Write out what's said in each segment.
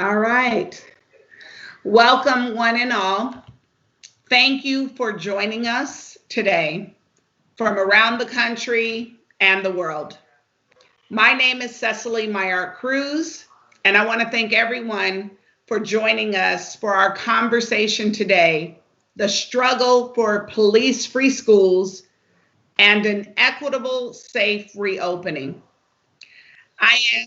All right. Welcome, one and all. Thank you for joining us today from around the country and the world. My name is Cecily Mayart Cruz, and I want to thank everyone for joining us for our conversation today, the struggle for police-free schools and an equitable, safe reopening. I am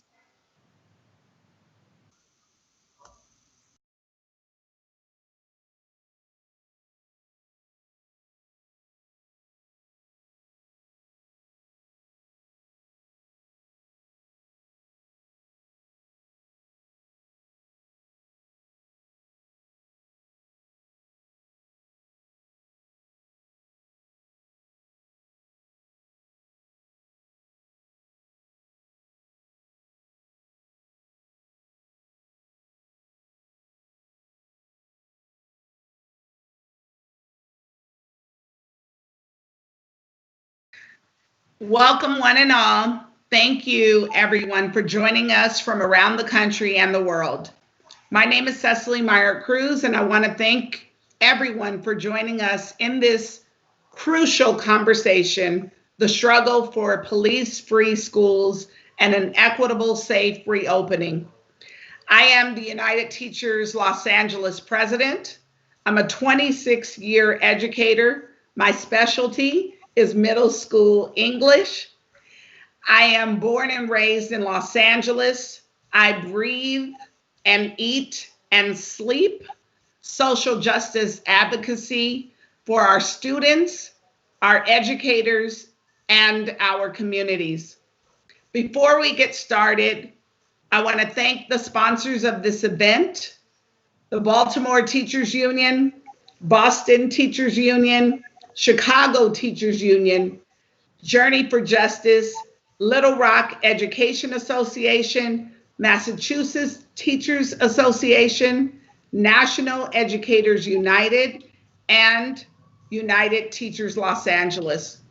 Welcome, one and all. Thank you, everyone, for joining us from around the country and the world. My name is Cecily Meyer Cruz, and I want to thank everyone for joining us in this crucial conversation, the struggle for police-free schools and an equitable, safe reopening. I am the United Teachers Los Angeles president. I'm a 26-year educator. My specialty is middle school English. I am born and raised in Los Angeles. I breathe and eat and sleep social justice advocacy for our students, our educators, and our communities. Before we get started, I want to thank the sponsors of this event, the Baltimore Teachers Union, Boston Teachers Union, Chicago Teachers Union, Journey for Justice, Little Rock Education Association, Massachusetts Teachers Association, National Educators United, and United Teachers Los Angeles.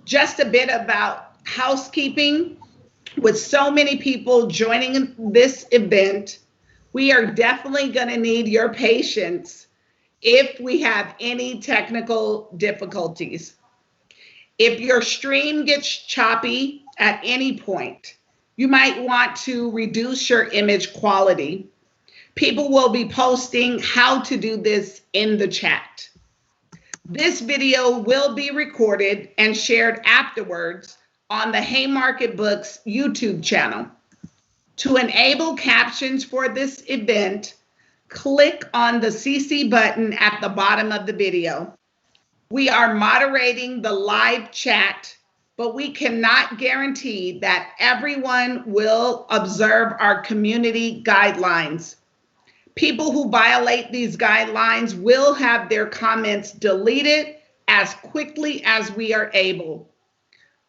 Just a bit about housekeeping. With so many people joining this event, we are definitely going to need your patience if we have any technical difficulties. If your stream gets choppy at any point, you might want to reduce your image quality. People will be posting how to do this in the chat. This video will be recorded and shared afterwards on the Haymarket Books YouTube channel. To enable captions for this event, click on the CC button at the bottom of the video. We are moderating the live chat, but we cannot guarantee that everyone will observe our community guidelines. People who violate these guidelines will have their comments deleted as quickly as we are able.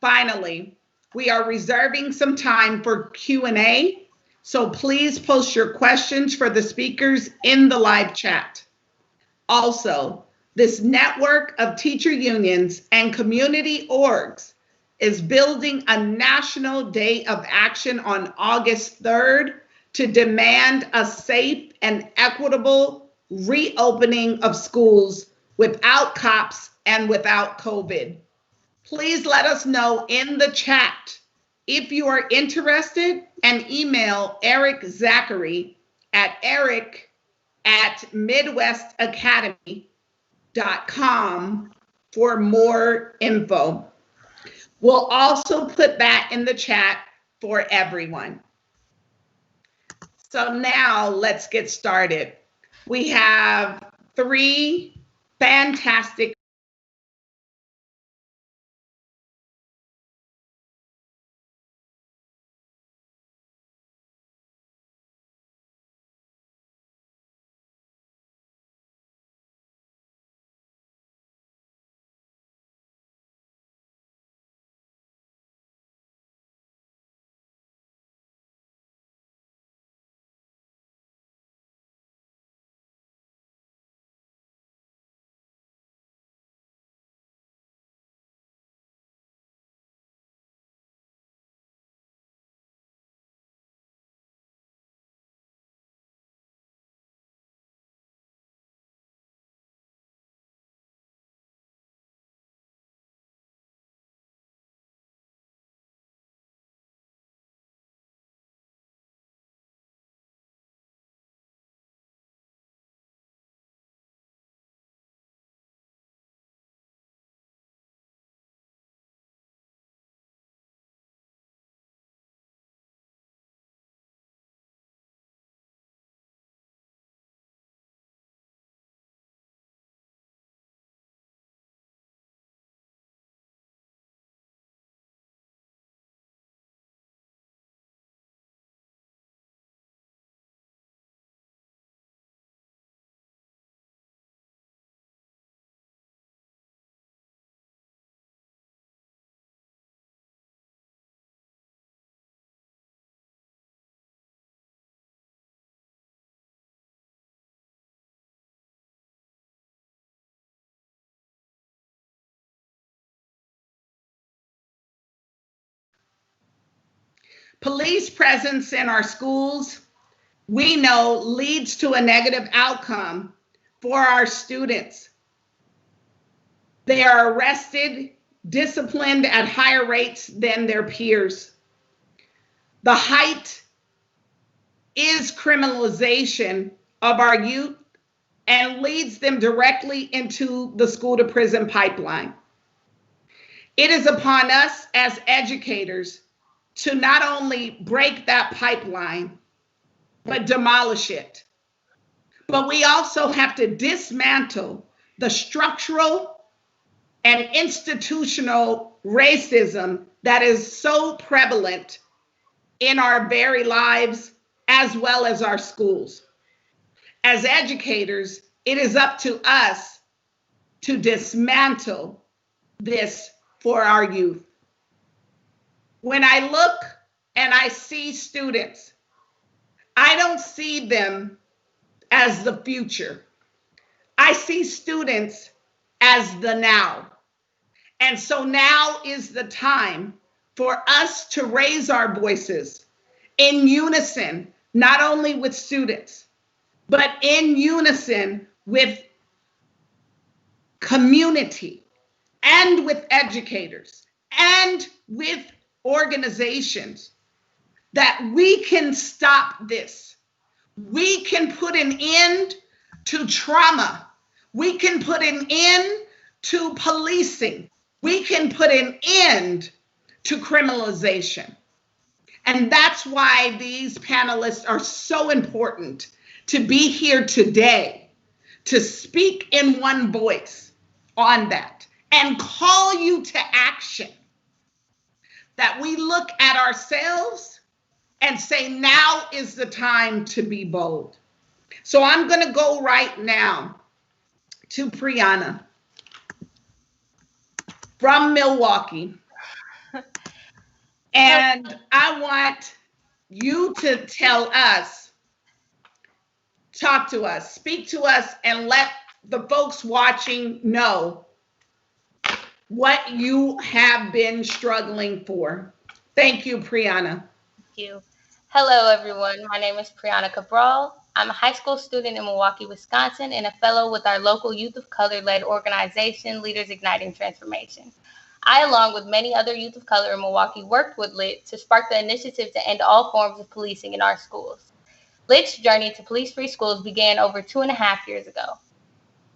Finally, we are reserving some time for Q&A, so please post your questions for the speakers in the live chat. Also, this network of teacher unions and community orgs is building a national day of action on August 3rd to demand a safe and equitable reopening of schools without cops and without COVID. Please let us know in the chat if you are interested, and email Eric Zachary at eric@midwestacademy.com for more info. We'll also put that in the chat for everyone. So now let's get started. We have three fantastic Police presence in our schools, we know, leads to a negative outcome for our students. They are arrested, disciplined at higher rates than their peers. The height is criminalization of our youth and leads them directly into the school to prison pipeline. It is upon us as educators to not only break that pipeline, but demolish it. But we also have to dismantle the structural and institutional racism that is so prevalent in our very lives as well as our schools. As educators, it is up to us to dismantle this for our youth. When I look and I see students, I don't see them as the future. I see students as the now. And so now is the time for us to raise our voices in unison, not only with students, but in unison with community and with educators and with organizations, that we can stop this. We can put an end to trauma. We can put an end to policing. We can put an end to criminalization. And that's why these panelists are so important to be here today, to speak in one voice on that and call you to action. That we look at ourselves and say, now is the time to be bold. So I'm going to go right now to Priyana from Milwaukee. And I want you to tell us, talk to us, speak to us, and let the folks watching know what you have been struggling for. Thank you, Priyana. Thank you. Hello, everyone. My name is Priyana Cabraal. I'm a high school student in Milwaukee, Wisconsin, and a fellow with our local Youth of Color-led organization, Leaders Igniting Transformation. I, along with many other youth of color in Milwaukee, worked with LIT to spark the initiative to end all forms of policing in our schools. LIT's journey to police-free schools began over 2.5 years ago.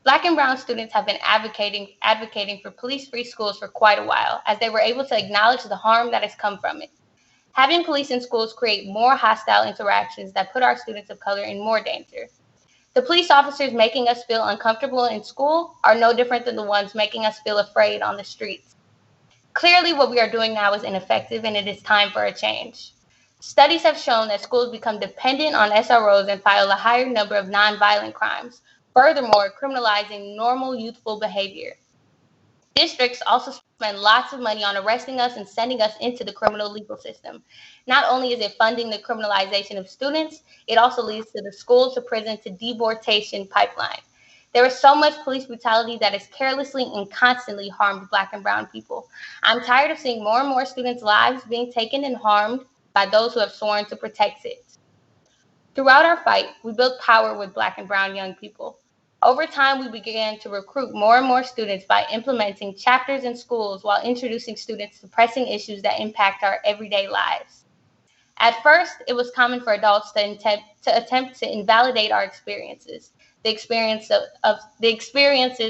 Black and brown students have been advocating for police-free schools for quite a while, as they were able to acknowledge the harm that has come from it. Having police in schools create more hostile interactions that put our students of color in more danger. The police officers making us feel uncomfortable in school are no different than the ones making us feel afraid on the streets. Clearly, what we are doing now is ineffective, and it is time for a change. Studies have shown that schools become dependent on SROs and file a higher number of nonviolent crimes, furthermore criminalizing normal youthful behavior. Districts also spend lots of money on arresting us and sending us into the criminal legal system. Not only is it funding the criminalization of students, it also leads to the school to prison to deportation pipeline. There is so much police brutality that has carelessly and constantly harmed Black and brown people. I'm tired of seeing more and more students' lives being taken and harmed by those who have sworn to protect it. Throughout our fight, we built power with Black and brown young people. Over time, we began to recruit more and more students by implementing chapters in schools while introducing students to pressing issues that impact our everyday lives. At first, it was common for adults to attempt to invalidate our experiences, the experiences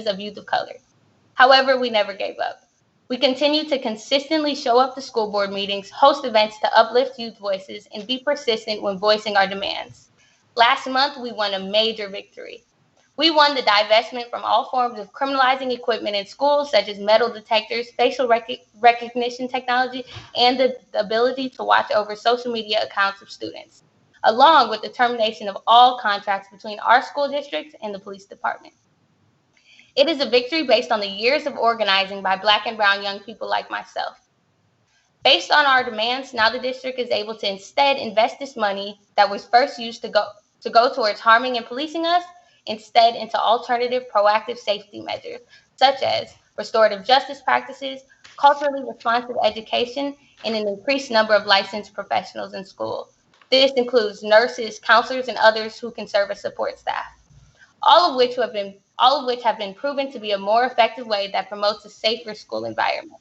of youth of color. However, we never gave up. We continue to consistently show up to school board meetings, host events to uplift youth voices, and be persistent when voicing our demands. Last month, we won a major victory. We won the divestment from all forms of criminalizing equipment in schools, such as metal detectors, facial recognition technology, and the ability to watch over social media accounts of students, along with the termination of all contracts between our school districts and the police department. It is a victory based on the years of organizing by Black and brown young people like myself. Based on our demands, now the district is able to instead invest this money that was first used to go towards harming and policing us, instead into alternative proactive safety measures, such as restorative justice practices, culturally responsive education, and an increased number of licensed professionals in school. This includes nurses, counselors, and others who can serve as support staff, all of which have been proven to be a more effective way that promotes a safer school environment.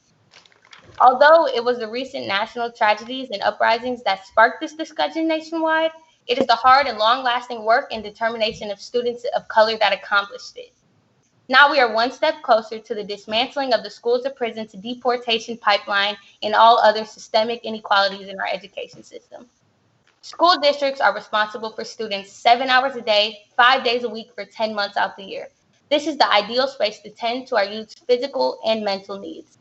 Although it was the recent national tragedies and uprisings that sparked this discussion nationwide, it is the hard and long-lasting work and determination of students of color that accomplished it. Now we are one step closer to the dismantling of the schools to prison to deportation pipeline and all other systemic inequalities in our education system. School districts are responsible for students 7 hours a day, 5 days a week for 10 months out the year. This is the ideal space to tend to our youth's physical and mental needs.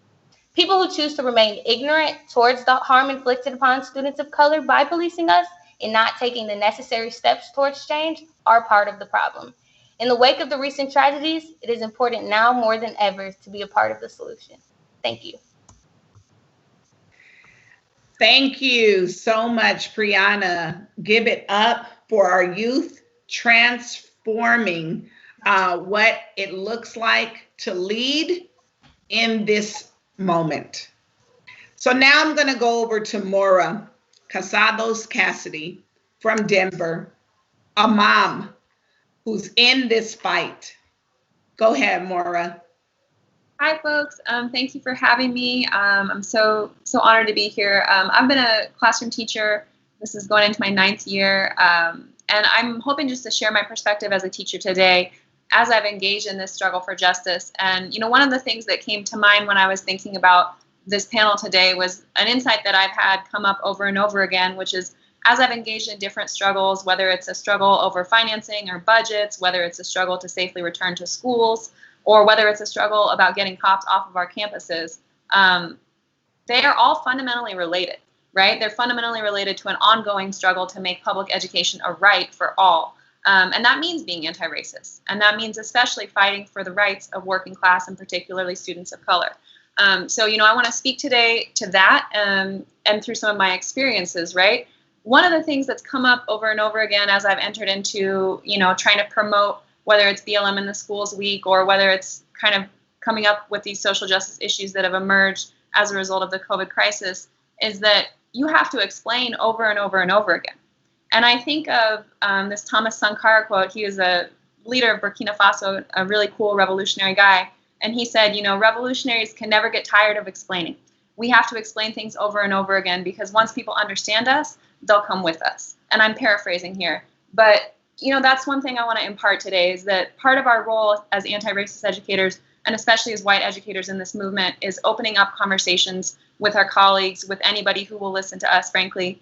People who choose to remain ignorant towards the harm inflicted upon students of color by policing us and not taking the necessary steps towards change are part of the problem. In the wake of the recent tragedies, it is important now more than ever to be a part of the solution. Thank you. Thank you so much, Priyana. Give it up for our youth, transforming what it looks like to lead in this moment. So now I'm going to go over to Maura Casados Cassidy from Denver, a mom who's in this fight. Go ahead, Maura. Hi, folks. Thank you for having me. I'm so honored to be here. I've been a classroom teacher. This is going into my 9th year, and I'm hoping just to share my perspective as a teacher today as I've engaged in this struggle for justice. And, one of the things that came to mind when I was thinking about this panel today was an insight that I've had come up over and over again, which is as I've engaged in different struggles, whether it's a struggle over financing or budgets, whether it's a struggle to safely return to schools, or whether it's a struggle about getting cops off of our campuses, they are all fundamentally related, right? They're fundamentally related to an ongoing struggle to make public education a right for all. And that means being anti-racist. And that means especially fighting for the rights of working class and particularly students of color. So, I want to speak today to that and through some of my experiences, right? One of the things that's come up over and over again as I've entered into, trying to promote whether it's BLM in the Schools Week or whether it's kind of coming up with these social justice issues that have emerged as a result of the COVID crisis, is that you have to explain over and over and over again. And I think of this Thomas Sankara quote. He is a leader of Burkina Faso, a really cool revolutionary guy. And he said, revolutionaries can never get tired of explaining. We have to explain things over and over again because once people understand us, they'll come with us. And I'm paraphrasing here. But that's one thing I want to impart today is that part of our role as anti-racist educators, and especially as white educators in this movement, is opening up conversations with our colleagues, with anybody who will listen to us, frankly,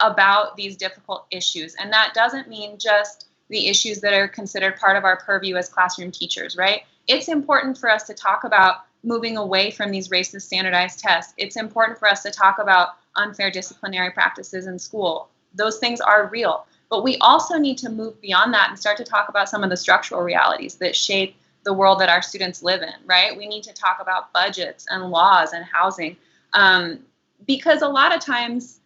about these difficult issues. And that doesn't mean just the issues that are considered part of our purview as classroom teachers, right? It's important for us to talk about moving away from these racist standardized tests. It's important for us to talk about unfair disciplinary practices in school. Those things are real. But we also need to move beyond that and start to talk about some of the structural realities that shape the world that our students live in, right? We need to talk about budgets and laws and housing because a lot of times,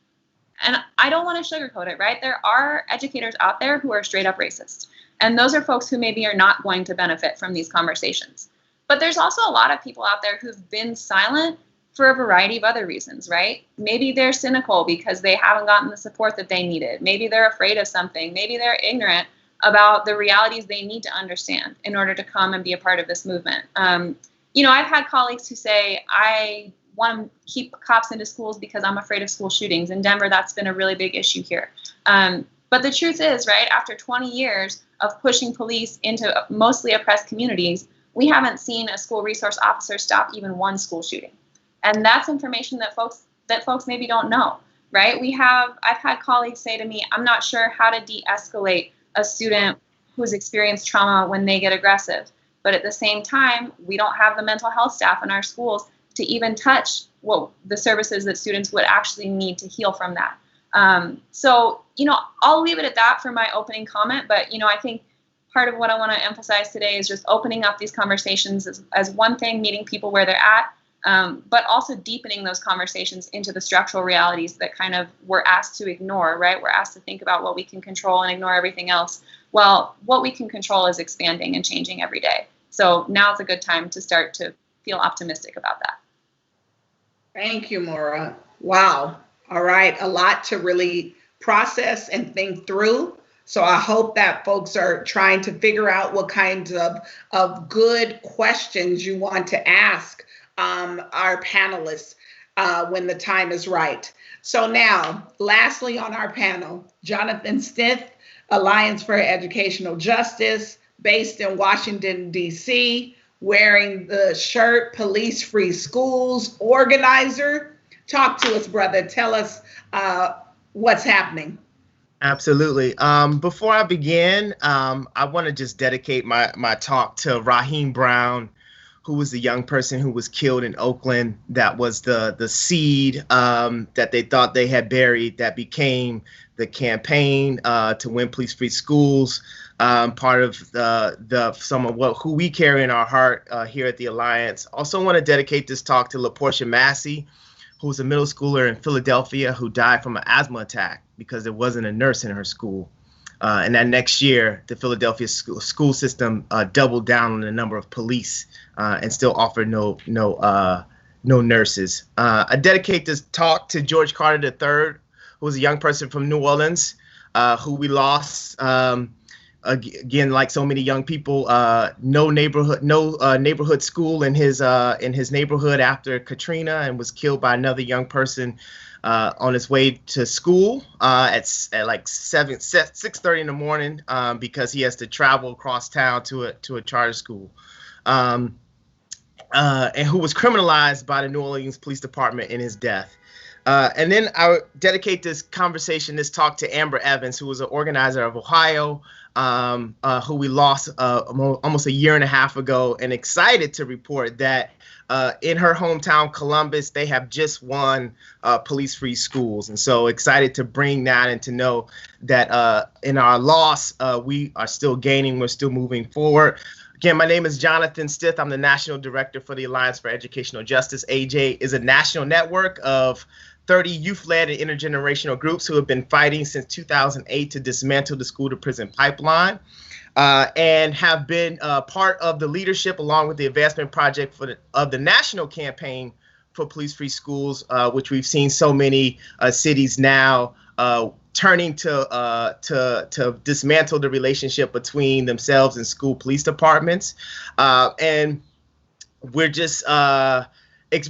and I don't want to sugarcoat it, right? There are educators out there who are straight up racist. And those are folks who maybe are not going to benefit from these conversations. But there's also a lot of people out there who've been silent for a variety of other reasons, right? Maybe they're cynical because they haven't gotten the support that they needed. Maybe they're afraid of something. Maybe they're ignorant about the realities they need to understand in order to come and be a part of this movement. I've had colleagues who say, I want to keep cops into schools because I'm afraid of school shootings. In Denver, that's been a really big issue here. But the truth is, right, after 20 years of pushing police into mostly oppressed communities, we haven't seen a school resource officer stop even one school shooting. And that's information that folks maybe don't know, right? I've had colleagues say to me, I'm not sure how to de-escalate a student who's experienced trauma when they get aggressive. But at the same time, we don't have the mental health staff in our schools to even touch the services that students would actually need to heal from that. So, I'll leave it at that for my opening comment. But, I think part of what I want to emphasize today is just opening up these conversations as one thing, meeting people where they're at, but also deepening those conversations into the structural realities that kind of we're asked to ignore, right? We're asked to think about what we can control and ignore everything else. Well, what we can control is expanding and changing every day. So now's a good time to start to feel optimistic about that. Thank you, Maura. Wow. All right. A lot to really process and think through. So I hope that folks are trying to figure out what kinds of good questions you want to ask our panelists when the time is right. So now, lastly on our panel, Jonathan Smith, Alliance for Educational Justice, based in Washington, D.C., wearing the shirt Police Free Schools organizer. Talk to us, brother. Tell us what's happening. Absolutely. Before I begin, I want to just dedicate my talk to Raheem Brown, who was the young person who was killed in Oakland. That was the seed that they thought they had buried that became the campaign to win police free schools. Part of some of who we carry in our heart here at the Alliance. Also want to dedicate this talk to LaPortia Massey, who was a middle schooler in Philadelphia who died from an asthma attack because there wasn't a nurse in her school. And that next year, the Philadelphia school system doubled down on the number of police and still offered no nurses. I dedicate this talk to George Carter III, who was a young person from New Orleans, who we lost. Again, like so many young people, no neighborhood school in his neighborhood after Katrina, and was killed by another young person on his way to school at like 6:30 in the morning because he has to travel across town to a charter school, and who was criminalized by the New Orleans Police Department in his death. And then I dedicate this talk to Amber Evans, who was an organizer of Ohio, who we lost almost a year and a half ago, and excited to report that in her hometown, Columbus, they have just won police-free schools. And so excited to bring that and to know that in our loss, we are still gaining, we're still moving forward. Again, my name is Jonathan Stith. I'm the National Director for the Alliance for Educational Justice. AJ is a national network of 30 youth-led and intergenerational groups who have been fighting since 2008 to dismantle the school-to-prison pipeline, and have been part of the leadership along with the advancement project of the national campaign for police-free schools, which we've seen so many cities now turning to dismantle the relationship between themselves and school police departments. And we're just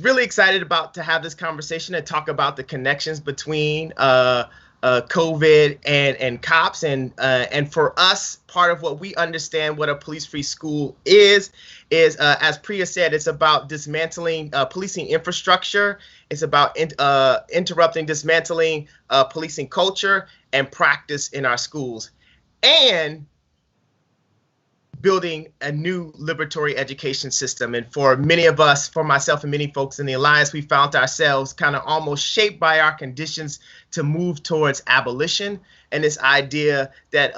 really excited to have this conversation and talk about the connections between COVID and cops. And for us, part of what we understand what a police-free school is as Priya said, it's about dismantling policing infrastructure. It's about interrupting, dismantling policing culture and practice in our schools, and building a new liberatory education system. And for many of us, for myself and many folks in the Alliance, we found ourselves kind of almost shaped by our conditions to move towards abolition, and this idea that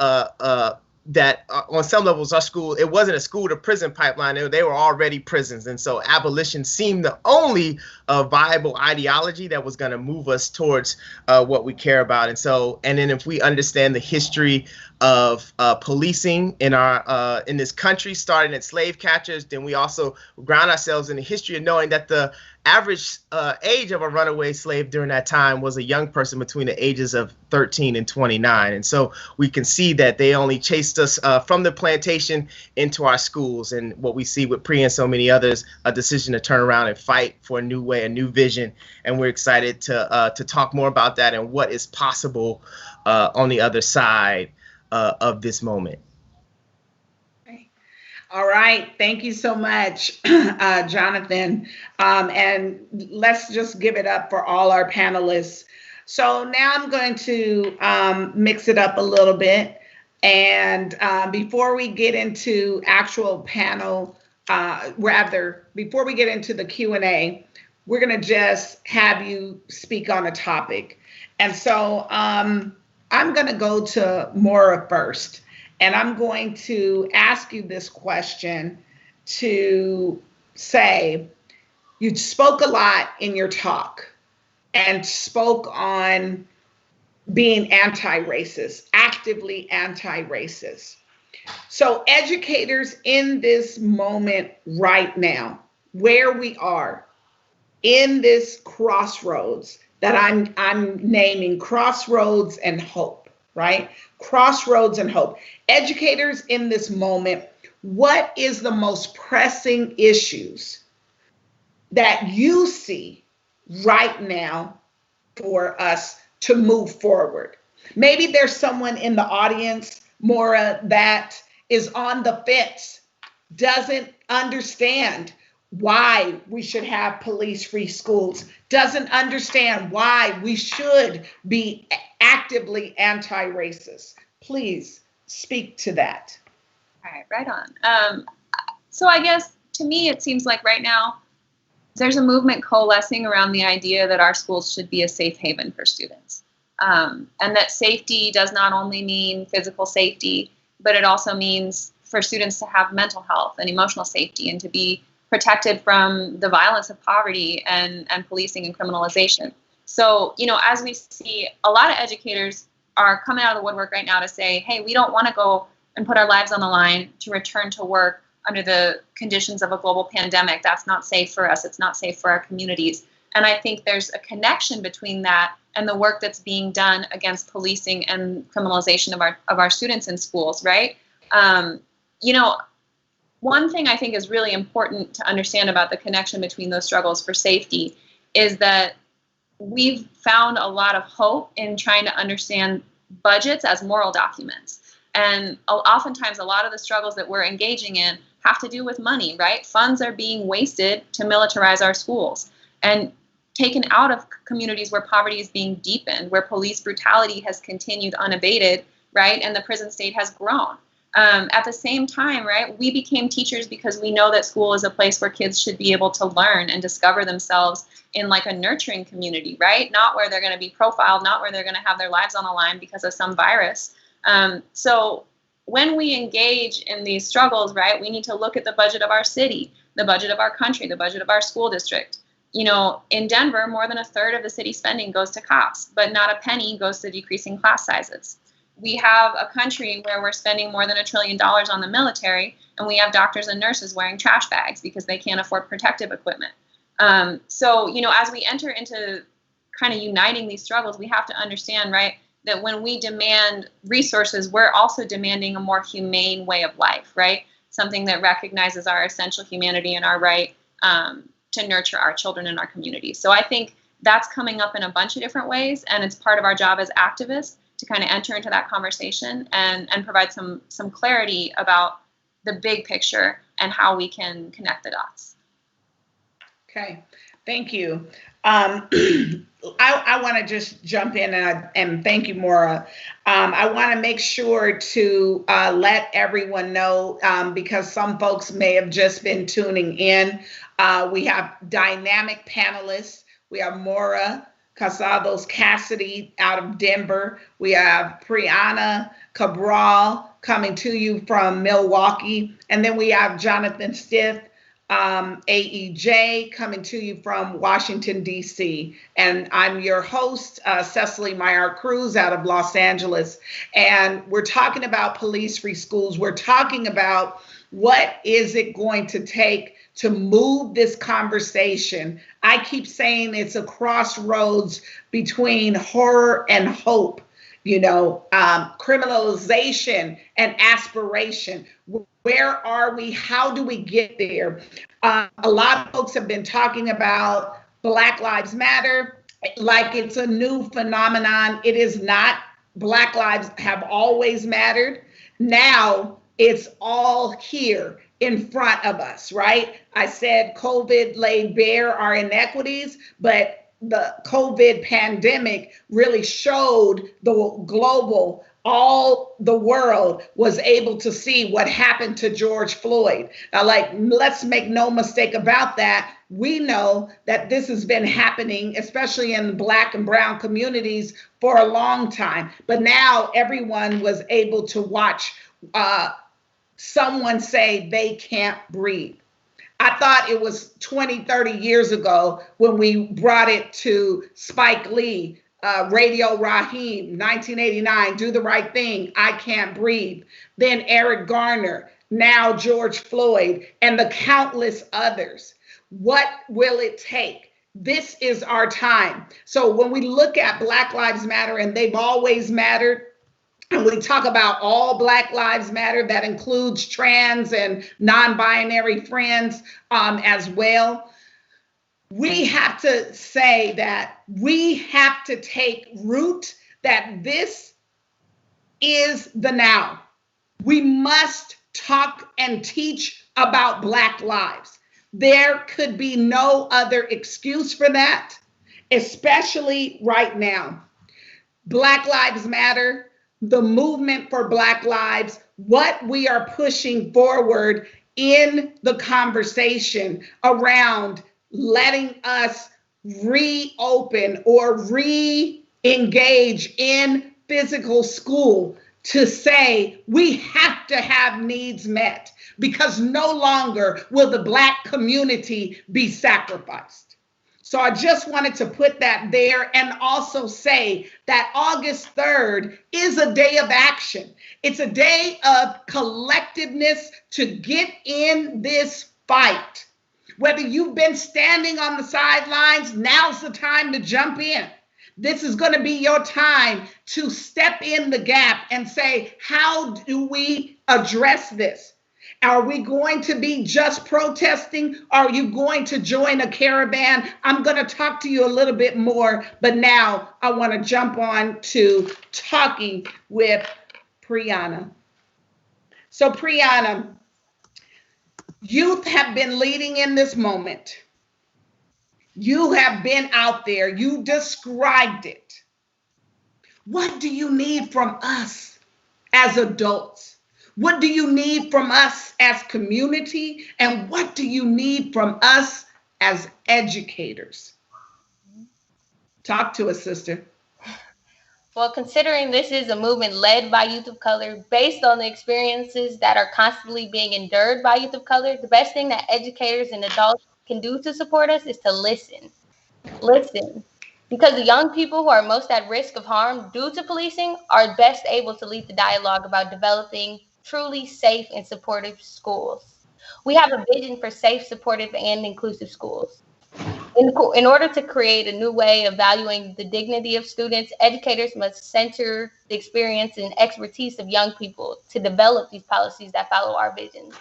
on some levels, our school, it wasn't a school to prison pipeline. They were already prisons. And so abolition seemed the only viable ideology that was going to move us towards what we care about. And then if we understand the history of policing in this country, starting at slave catchers, then we also ground ourselves in the history of knowing that the average age of a runaway slave during that time was a young person between the ages of 13 and 29. And so we can see that they only chased us from the plantation into our schools. And what we see with Priya and so many others, a decision to turn around and fight for a new way, a new vision. And we're excited to talk more about that and what is possible on the other side of this moment. All right. Thank you so much, Jonathan. And let's just give it up for all our panelists. So now I'm going to mix it up a little bit. And before we get into actual panel, before we get into the Q&A, we're going to just have you speak on a topic. And so I'm going to go to Maura first. And I'm going to ask you this question to say, you spoke a lot in your talk and spoke on being anti-racist, actively anti-racist. So educators in this moment right now, where we are in this crossroads that I'm naming crossroads and hope, right? Crossroads and hope. Educators in this moment, what is the most pressing issues that you see right now for us to move forward? Maybe there's someone in the audience, Maura, that is on the fence, doesn't understand why we should have police-free schools, doesn't understand why we should be actively anti-racist. Please speak to that. All right, right on. So I guess to me, it seems like right now there's a movement coalescing around the idea that our schools should be a safe haven for students. And that safety does not only mean physical safety, but it also means for students to have mental health and emotional safety and to be protected from the violence of poverty and policing and criminalization. So, you know, as we see, a lot of educators are coming out of the woodwork right now to say, hey, we don't want to go and put our lives on the line to return to work under the conditions of a global pandemic. That's not safe for us. It's not safe for our communities. And I think there's a connection between that and the work that's being done against policing and criminalization of our students in schools, right? You know, one thing I think is really important to understand about the connection between those struggles for safety is that we've found a lot of hope in trying to understand budgets as moral documents. And oftentimes a lot of the struggles that we're engaging in have to do with money, right? Funds are being wasted to militarize our schools and taken out of communities where poverty is being deepened, where police brutality has continued unabated, right? And the prison state has grown. At the same time, right, we became teachers because we know that school is a place where kids should be able to learn and discover themselves in like a nurturing community, right? Not where they're going to be profiled, not where they're going to have their lives on the line because of some virus. So when we engage in these struggles, right, we need to look at the budget of our city, the budget of our country, the budget of our school district. You know, in Denver, more than a third of the city spending goes to cops, but not a penny goes to decreasing class sizes. We have a country where we're spending more than $1 trillion on the military, and we have doctors and nurses wearing trash bags because they can't afford protective equipment. So, you know, as we enter into kind of uniting these struggles, we have to understand, right, that when we demand resources, we're also demanding a more humane way of life, right? Something that recognizes our essential humanity and our right to nurture our children in our communities. So I think that's coming up in a bunch of different ways, and it's part of our job as activists to kind of enter into that conversation and provide some clarity about the big picture and how we can connect the dots. Okay, thank you. I want to just jump in and thank you, Maura. I want to make sure to let everyone know, because some folks may have just been tuning in, we have dynamic panelists. We have Maura Casados Cassidy out of Denver. We have Priyana Cabraal coming to you from Milwaukee. And then we have Jonathan Stith, AEJ, coming to you from Washington, D.C. And I'm your host, Cecily Meyer Cruz out of Los Angeles. And we're talking about police-free schools. We're talking about what is it going to take to move this conversation. I keep saying it's a crossroads between horror and hope, you know, criminalization and aspiration. Where are we? How do we get there? A lot of folks have been talking about Black Lives Matter like it's a new phenomenon. It is not. Black lives have always mattered. Now it's all here in front of us, right? I said COVID laid bare our inequities, but the COVID pandemic really showed the global, all the world was able to see what happened to George Floyd. Now, like, let's make no mistake about that. We know that this has been happening, especially in Black and brown communities, for a long time. But now everyone was able to watch someone say they can't breathe. I thought it was 20, 30 years ago when we brought it to Spike Lee, Radio Raheem, 1989, Do the Right Thing, I Can't Breathe. Then Eric Garner, now George Floyd, and the countless others. What will it take? this is our time. So when we look at Black Lives Matter, and they've always mattered, and we talk about all Black Lives Matter, that includes trans and non-binary friends as well. We have to say that we have to take root, that this is the now. We must talk and teach about Black lives. There could be no other excuse for that, especially right now. Black Lives Matter, the movement for Black lives, what we are pushing forward in the conversation around letting us reopen or re-engage in physical school, to say we have to have needs met, because no longer will the Black community be sacrificed. So I just wanted to put that there, and also say that August 3rd is a day of action. It's a day of collectiveness to get in this fight. Whether you've been standing on the sidelines, now's the time to jump in. This is going to be your time to step in the gap and say, how do we address this? Are we going to be just protesting? Are you going to join a caravan? I'm going to talk to you a little bit more, but now I want to jump on to talking with Priyana. So Priyana, youth have been leading in this moment. You have been out there. You described it. What do you need from us as adults? What do you need from us as community? And what do you need from us as educators? Talk to us, sister. Well, considering this is a movement led by youth of color, based on the experiences that are constantly being endured by youth of color, the best thing that educators and adults can do to support us is to listen. Listen. Because the young people who are most at risk of harm due to policing are best able to lead the dialogue about developing truly safe and supportive schools. We have a vision for safe, supportive, and inclusive schools. In order to create a new way of valuing the dignity of students, educators must center the experience and expertise of young people to develop these policies that follow our visions.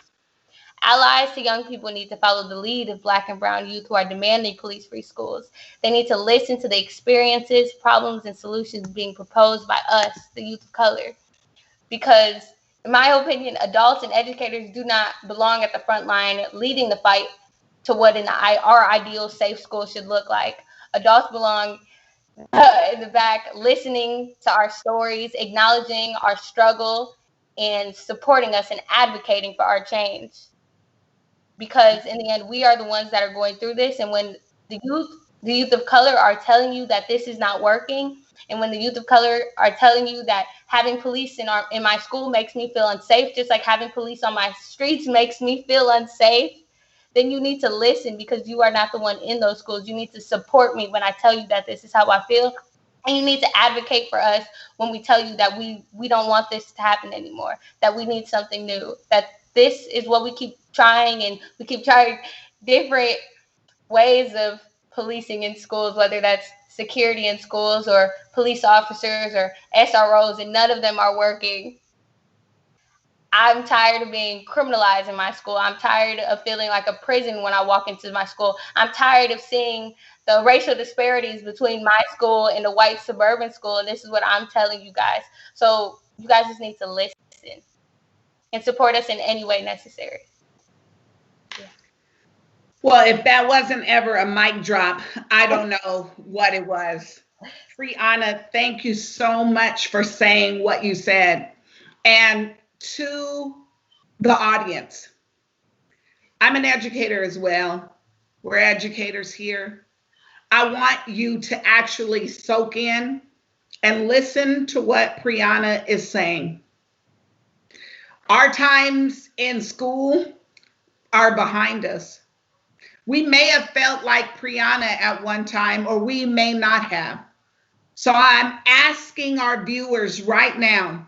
Allies to young people need to follow the lead of Black and brown youth who are demanding police-free schools. They need to listen to the experiences, problems, and solutions being proposed by us, the youth of color. Because, in my opinion, adults and educators do not belong at the front line leading the fight to what our ideal safe school should look like. Adults belong in the back, listening to our stories, acknowledging our struggle, and supporting us and advocating for our change. Because in the end, we are the ones that are going through this. And when the youth of color are telling you that this is not working, and when the youth of color are telling you that having police in my school makes me feel unsafe, just like having police on my streets makes me feel unsafe, then you need to listen, because you are not the one in those schools. You need to support me when I tell you that this is how I feel. And you need to advocate for us when we tell you that we don't want this to happen anymore, that we need something new, that this is what we keep trying, and we keep trying different ways of policing in schools, whether that's security in schools or police officers or SROs, and none of them are working. I'm tired of being criminalized in my school. I'm tired of feeling like a prison when I walk into my school. I'm tired of seeing the racial disparities between my school and the white suburban school. And this is what I'm telling you guys. So you guys just need to listen and support us in any way necessary. Yeah. Well, if that wasn't ever a mic drop, I don't know what it was. Priyana, thank you so much for saying what you said. And to the audience, I'm an educator as well. We're educators here. I want you to actually soak in and listen to what Priyana is saying. Our times in school are behind us. We may have felt like Priyana at one time, or we may not have. So I'm asking our viewers right now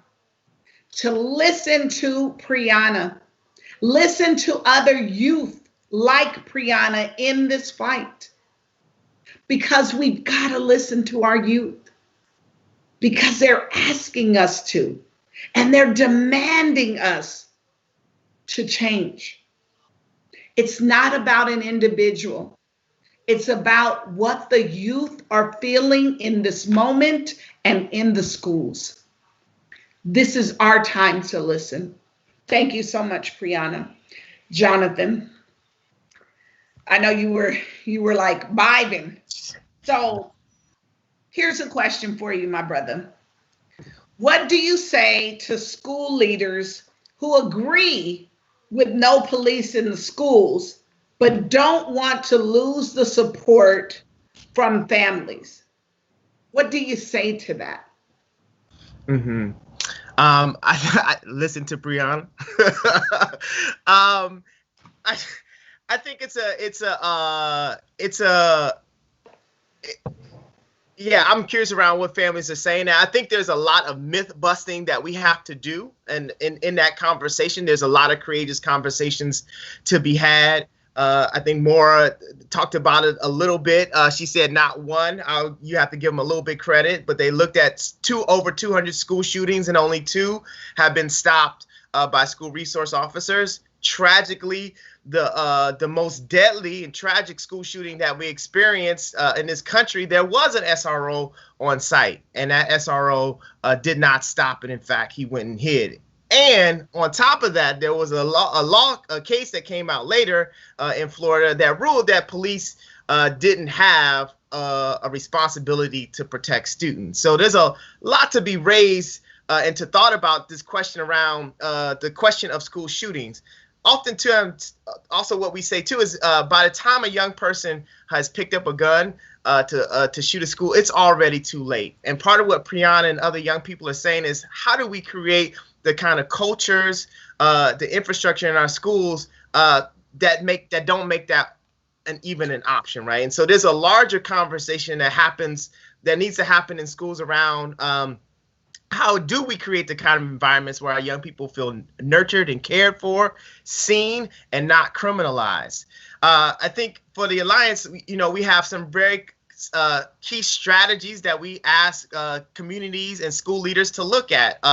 to listen to Priyana. Listen to other youth like Priyana in this fight. because we've got to listen to our youth, because they're asking us to, and they're demanding us to change. It's not about an individual. It's about what the youth are feeling in this moment and in the schools. This is our time to listen. Thank you so much, Priyana. Jonathan, I know you were like vibing. So here's a question for you, my brother. What do you say to school leaders who agree with no police in the schools, but don't want to lose the support from families? What do you say to that? Mm-hmm. I listen to Priyana. I think yeah, I'm curious around what families are saying. I think there's a lot of myth busting that we have to do. And in that conversation, there's a lot of courageous conversations to be had. I think Maura talked about it a little bit. She said not one. You have to give them a little bit credit, but they looked at over 200 school shootings, and only 2 have been stopped by school resource officers. Tragically, the most deadly and tragic school shooting that we experienced in this country, there was an SRO on site, and that SRO did not stop it. In fact, he went and hid. And on top of that, there was a case that came out later in Florida that ruled that police didn't have a responsibility to protect students. So there's a lot to be raised and to thought about this question around the question of school shootings. Often, too, also what we say, too, is by the time a young person has picked up a gun to shoot a school, it's already too late. And part of what Priyana and other young people are saying is, how do we create the kind of cultures, the infrastructure in our schools that don't make that even an option, right? And so there's a larger conversation that needs to happen in schools around how do we create the kind of environments where our young people feel nurtured and cared for, seen, and not criminalized. I think for the Alliance, we have some very key strategies that we ask communities and school leaders to look at,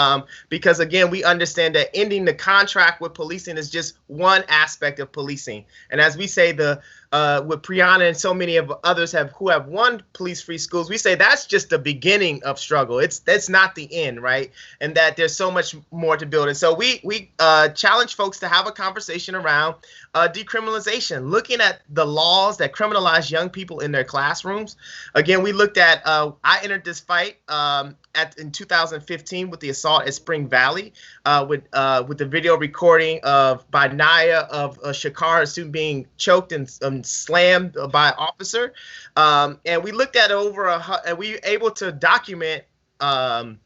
because again, we understand that ending the contract with policing is just one aspect of policing. And as we say, with Priyana and so many of others who have won police-free schools, we say that's just the beginning of struggle. That's not the end, right? And that there's so much more to build. And so we challenge folks to have a conversation around decriminalization, looking at the laws that criminalize young people in their classrooms. Again, we looked at, I entered this fight in 2015 with the assault at Spring Valley, with the video recording by Naya of Shakar, a student being choked and slammed by an officer. And we looked at and we were able to document and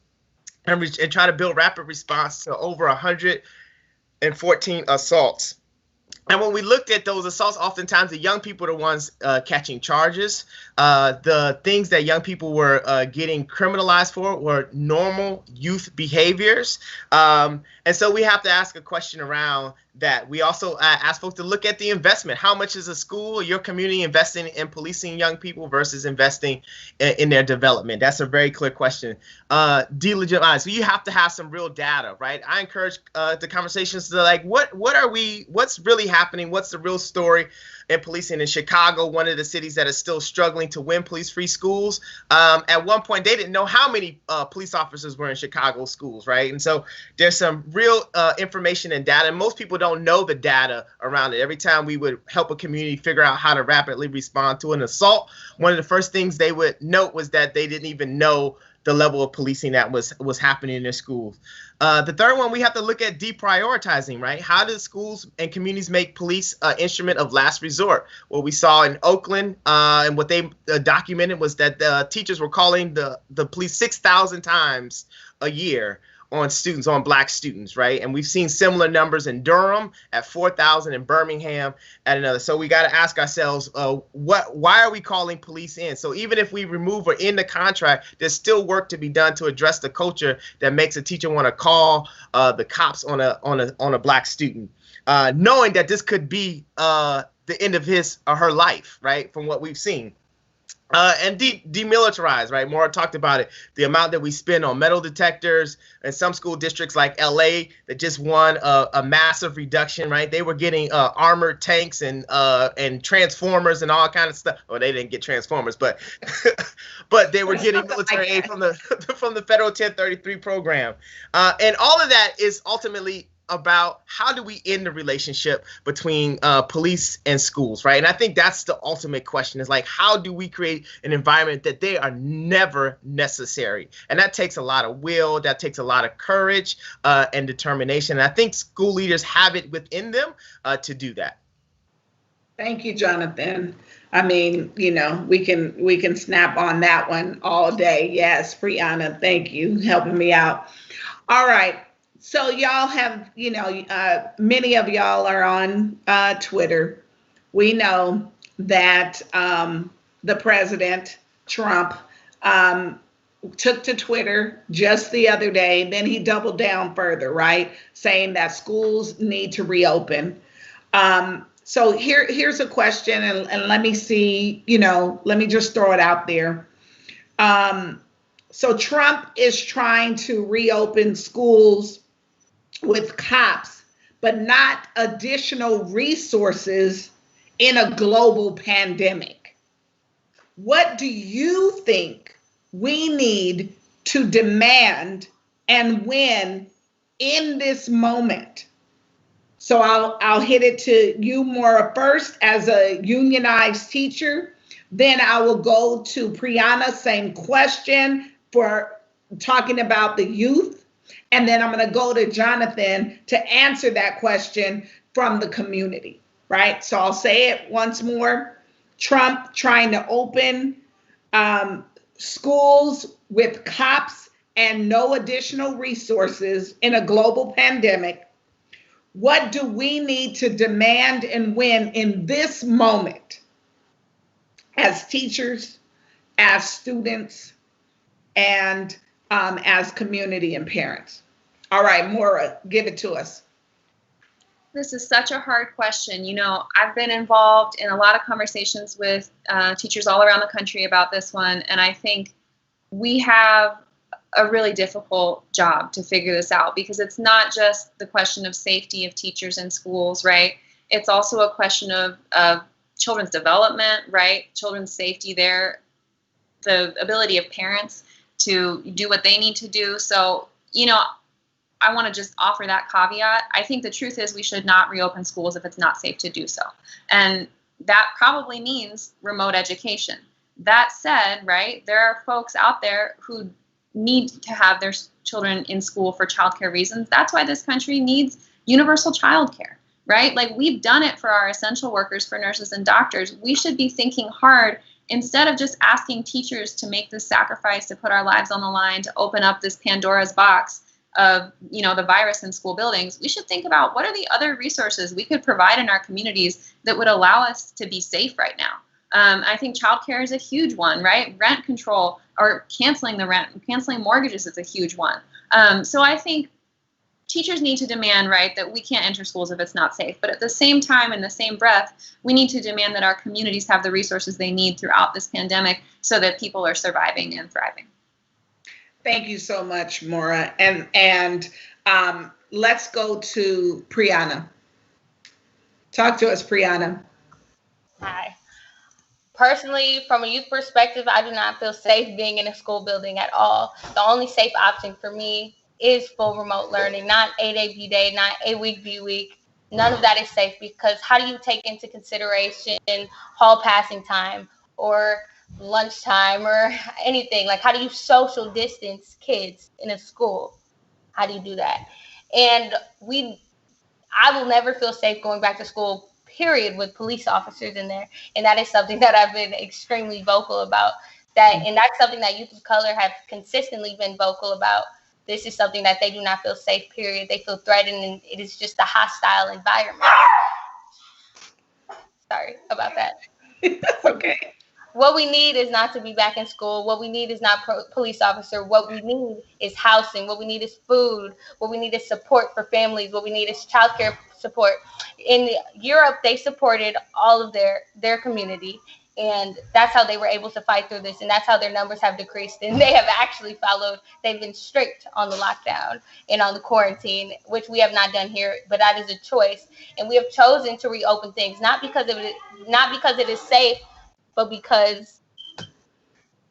try to build rapid response to over 114 assaults. And when we looked at those assaults, oftentimes the young people are the ones catching charges. The things that young people were getting criminalized for were normal youth behaviors. And so we have to ask a question around that. We also ask folks to look at the investment. How much is a school or your community investing in policing young people versus investing in their development? That's a very clear question. Delegitimize. So you have to have some real data, right? I encourage the conversations to what's really happening? What's the real story in policing in Chicago, one of the cities that is still struggling to win police-free schools? At one point, they didn't know how many police officers were in Chicago schools, right? And so there's some real information and data, and most people don't know the data around it. Every time we would help a community figure out how to rapidly respond to an assault, one of the first things they would note was that they didn't even know the level of policing that was happening in their schools. The third one, we have to look at deprioritizing, right? How do schools and communities make police an instrument of last resort? What we saw in Oakland and what they documented was that the teachers were calling the police 6,000 times a year on Black students, right? And we've seen similar numbers in Durham at 4,000, in Birmingham at another. So we got to ask ourselves, why are we calling police in? So even if we remove or end the contract, there's still work to be done to address the culture that makes a teacher want to call the cops on a Black student, knowing that this could be the end of his or her life, right? From what we've seen. And demilitarize, right? Maura talked about it. The amount that we spend on metal detectors, and some school districts like LA that just won a massive reduction, right? They were getting armored tanks and transformers and all kind of stuff. Well, they didn't get transformers, but but they were getting military aid from the federal 1033 program, and all of that is ultimately about how do we end the relationship between police and schools, right? And I think that's the ultimate question, is like, how do we create an environment that they are never necessary? And that takes a lot of will, that takes a lot of courage and determination. And I think school leaders have it within them to do that. Thank you, Jonathan. I mean, you know, we can snap on that one all day. Yes, Priyana, thank you, helping me out. All right. So y'all have, you know, many of y'all are on Twitter. We know that the president, Trump, took to Twitter just the other day. Then he doubled down further, right? Saying that schools need to reopen. So here's a question, and let me see, you know, let me just throw it out there. So Trump is trying to reopen schools with cops, but not additional resources in a global pandemic. What do you think we need to demand and when in this moment? So I'll hit it to you, Maura, first as a unionized teacher. Then I will go to Priyana, same question for talking about the youth. And then I'm going to go to Jonathan to answer that question from the community, right? So I'll say it once more. Trump trying to open schools with cops and no additional resources in a global pandemic. What do we need to demand and when in this moment as teachers, as students, and as community and parents? All right, Maura, give it to us. This is such a hard question. You know, I've been involved in a lot of conversations with teachers all around the country about this one, and I think we have a really difficult job to figure this out, because it's not just the question of safety of teachers in schools, right? It's also a question of children's development, right? Children's safety there, the ability of parents to do what they need to do. So, you know, I want to just offer that caveat. I think the truth is we should not reopen schools if it's not safe to do so. And that probably means remote education. That said, right, there are folks out there who need to have their children in school for childcare reasons. That's why this country needs universal childcare, right? Like, we've done it for our essential workers, for nurses and doctors. We should be thinking hard, instead of just asking teachers to make this sacrifice, to put our lives on the line, to open up this Pandora's box of, you know, the virus in school buildings. We should think about what are the other resources we could provide in our communities that would allow us to be safe right now. I think childcare is a huge one, right? Rent control, or canceling the rent, canceling mortgages is a huge one. So I think teachers need to demand, right, that we can't enter schools if it's not safe. But at the same time, in the same breath, we need to demand that our communities have the resources they need throughout this pandemic so that people are surviving and thriving. Thank you so much, Maura. And let's go to Priyana. Talk to us, Priyana. Hi. Personally, from a youth perspective, I do not feel safe being in a school building at all. The only safe option for me is full remote learning, not 8A B day, not 8-week B week. None of that is safe, because how do you take into consideration hall passing time or lunchtime or anything? Like, how do you social distance kids in a school? How do you do that? And I will never feel safe going back to school, period, with police officers in there. And that is something that I've been extremely vocal about. And that's something that youth of color have consistently been vocal about. This is something that they do not feel safe, period. They feel threatened, and it is just a hostile environment. Sorry about that. That's okay. What we need is not to be back in school. What we need is not police officer. What we need is housing. What we need is food. What we need is support for families. What we need is childcare support. In Europe, they supported all of their community. And that's how they were able to fight through this. And that's how their numbers have decreased. And they have actually followed, they've been strict on the lockdown and on the quarantine, which we have not done here, but that is a choice. And we have chosen to reopen things, not because of it, not because it is safe, but because,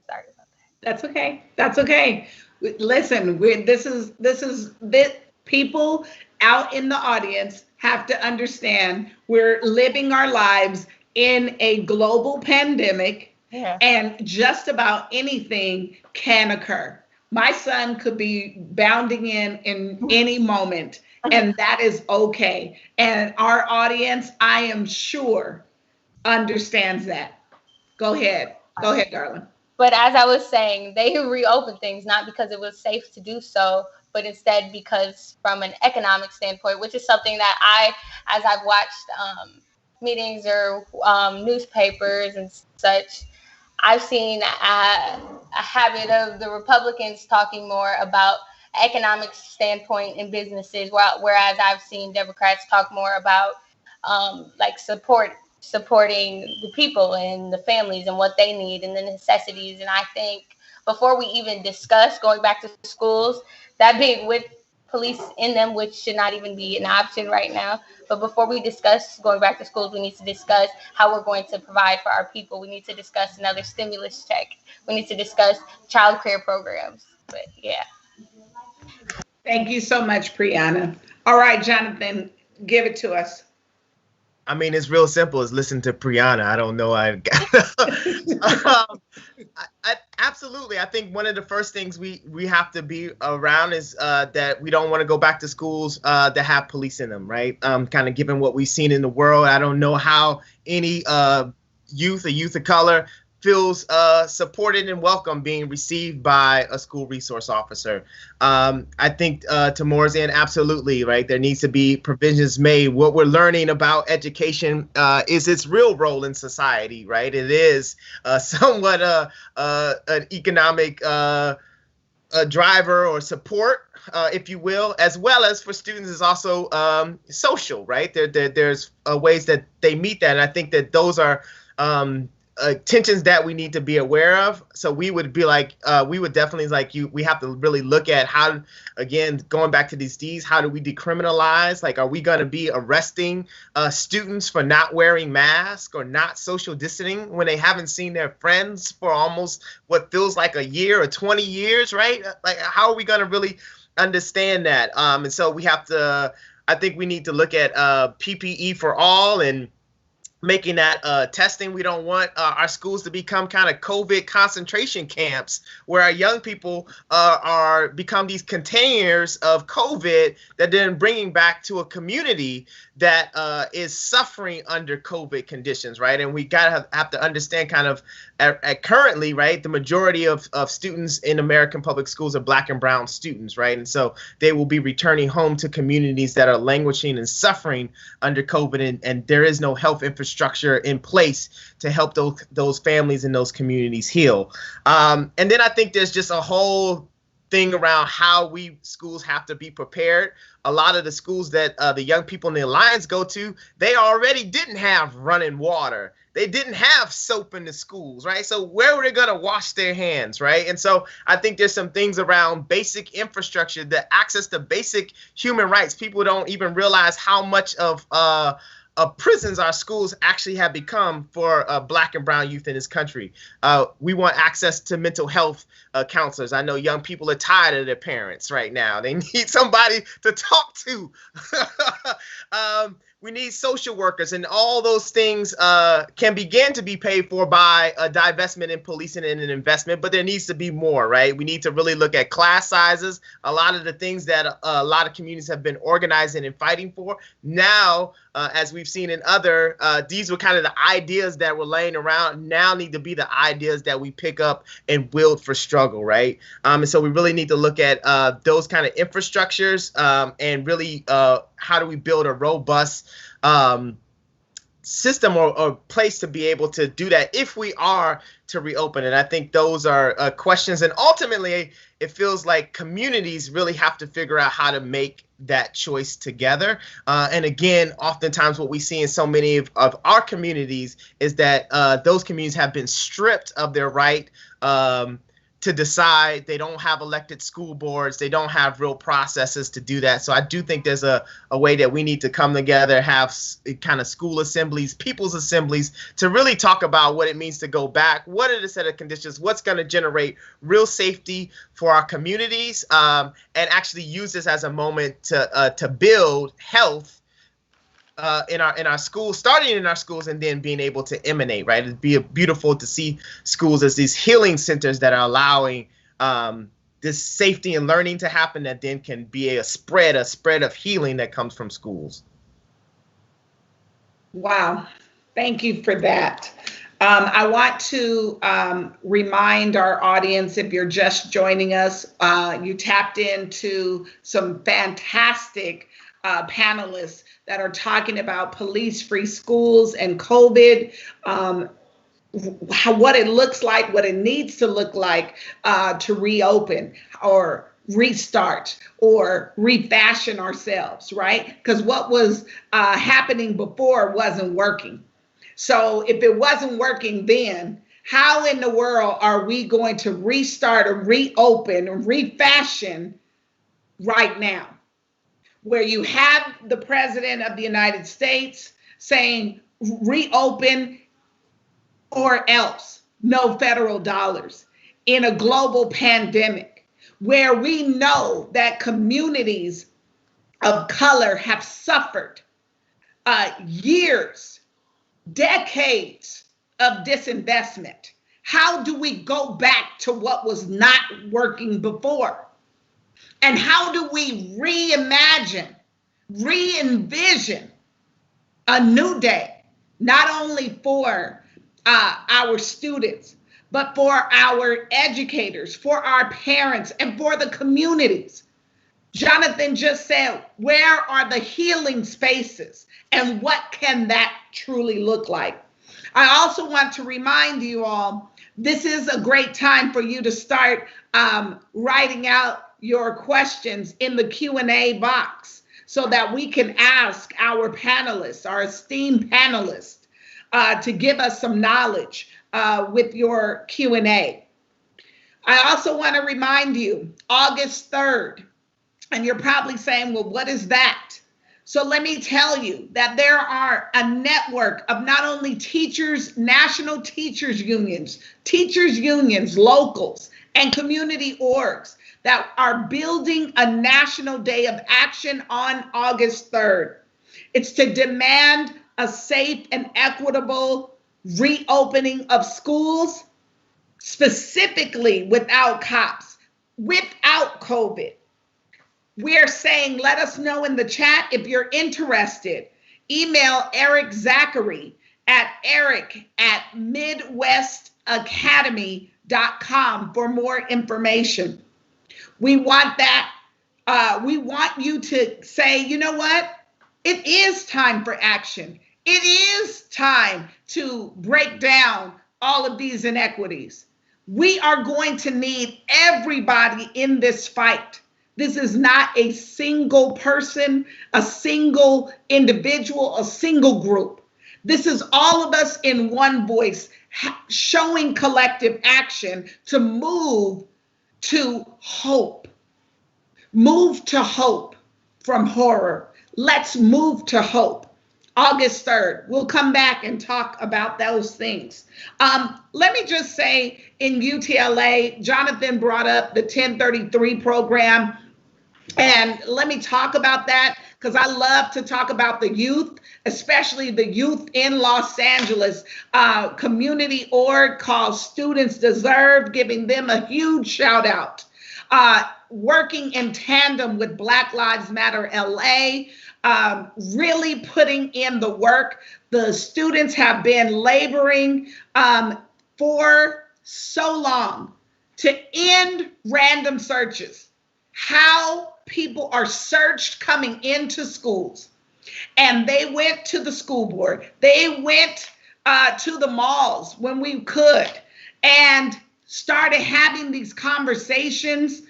sorry about that. That's okay. That's okay. Listen, this people out in the audience have to understand we're living our lives in a global pandemic, and just about anything can occur. My son could be bounding in any moment, and that is okay. And our audience, I am sure, understands that. Go ahead, darling. But as I was saying, they reopened things not because it was safe to do so, but instead because from an economic standpoint, which is something that as I've watched meetings or newspapers and such, I've seen a habit of the Republicans talking more about economic standpoint in businesses, whereas I've seen Democrats talk more about like supporting the people and the families and what they need and the necessities. And I think before we even discuss going back to schools, that being with police in them, which should not even be an option right now. But before we discuss going back to schools, we need to discuss how we're going to provide for our people. We need to discuss another stimulus check. We need to discuss child care programs. But yeah. Thank you so much, Priyana. All right, Jonathan, give it to us. I mean, it's real simple. It's listen to Priyana. I don't know. Absolutely. I think one of the first things we have to be around is that we don't want to go back to schools that have police in them, right? Kind of given what we've seen in the world, I don't know how any youth of color feels supported and welcome being received by a school resource officer. I think to Moore's end, absolutely, right? There needs to be provisions made. What we're learning about education is its real role in society, right? It is somewhat an economic driver or support, if you will, as well as for students is also social, right? There's ways that they meet that. And I think that those are tensions that we need to be aware of. So we would be like, we would definitely we have to really look at how, again, going back to these Ds, how do we decriminalize? Like, are we going to be arresting students for not wearing masks or not social distancing when they haven't seen their friends for almost what feels like a year or 20 years, right? Like, how are we going to really understand that? And so we have to, I think we need to look at PPE for all and making that testing. We don't want our schools to become kind of COVID concentration camps where our young people become these containers of COVID that then bringing back to a community that is suffering under COVID conditions, right? And we gotta have to understand kind of at currently, right, the majority of students in American public schools are Black and brown students, right? And so they will be returning home to communities that are languishing and suffering under COVID, and there is no health infrastructure in place to help those families and those communities heal. And then I think there's just a whole thing around how we schools have to be prepared. A lot of the schools that the young people in the Alliance go to, they already didn't have running water. They didn't have soap in the schools, right? So where were they going to wash their hands, right? And so I think there's some things around basic infrastructure, the access to basic human rights. People don't even realize how much of prisons our schools actually have become for Black and brown youth in this country. We want access to mental health counselors. I know young people are tired of their parents right now. They need somebody to talk to. We need social workers, and all those things can begin to be paid for by a divestment in policing and an investment, but there needs to be more, right? We need to really look at class sizes, a lot of the things that a lot of communities have been organizing and fighting for. Now, as we've seen in other, these were kind of the ideas that were laying around, now need to be the ideas that we pick up and build for struggle, right? And so we really need to look at those kind of infrastructures and really how do we build a robust system or place to be able to do that if we are to reopen. And I think those are questions. And ultimately, it feels like communities really have to figure out how to make that choice together. And again, oftentimes what we see in so many of our communities is that those communities have been stripped of their right to decide. They don't have elected school boards. They don't have real processes to do that. So I do think there's a way that we need to come together, have kind of school assemblies, people's assemblies, to really talk about what it means to go back. What are the set of conditions? What's going to generate real safety for our communities, and actually use this as a moment to build health in our schools, starting in our schools, and then being able to emanate, right? It'd be beautiful to see schools as these healing centers that are allowing this safety and learning to happen, that then can be a spread of healing that comes from schools. Wow, thank you for that. I want to remind our audience, if you're just joining us, you tapped into some fantastic panelists that are talking about police-free schools and COVID, what it looks like, what it needs to look like to reopen or restart or refashion ourselves, right? Because what was happening before wasn't working. So if it wasn't working then, how in the world are we going to restart or reopen or refashion right now? Where you have the president of the United States saying reopen or else, no federal dollars, in a global pandemic, where we know that communities of color have suffered years, decades of disinvestment. How do we go back to what was not working before? And how do we reimagine, re-envision a new day, not only for our students, but for our educators, for our parents, and for the communities? Jonathan just said, where are the healing spaces, and what can that truly look like? I also want to remind you all, this is a great time for you to start writing out your questions in the Q&A box so that we can ask our panelists, our esteemed panelists, to give us some knowledge with your Q&A. I also want to remind you, August 3rd, and you're probably saying, well, what is that? So let me tell you that there are a network of not only teachers, national teachers unions, locals, and community orgs that are building a national day of action on August 3rd. It's to demand a safe and equitable reopening of schools, specifically without cops, without COVID. We are saying, let us know in the chat if you're interested. Email Eric Zachary at eric@midwestacademy.com for more information. We want that. We want you to say, you know what? It is time for action. It is time to break down all of these inequities. We are going to need everybody in this fight. This is not a single person, a single individual, a single group. This is all of us in one voice, showing collective action to move to hope. Move to hope from horror. Let's move to hope. August 3rd, we'll come back and talk about those things. Let me just say, in UTLA, Jonathan brought up the 1033 program. And let me talk about that, because I love to talk about the youth, especially the youth in Los Angeles. Community org called Students Deserve, giving them a huge shout out. Working in tandem with Black Lives Matter LA, really putting in the work. The students have been laboring for so long to end random searches. How people are searched coming into schools. And they went to the school board. They went to the malls when we could and started having these conversations,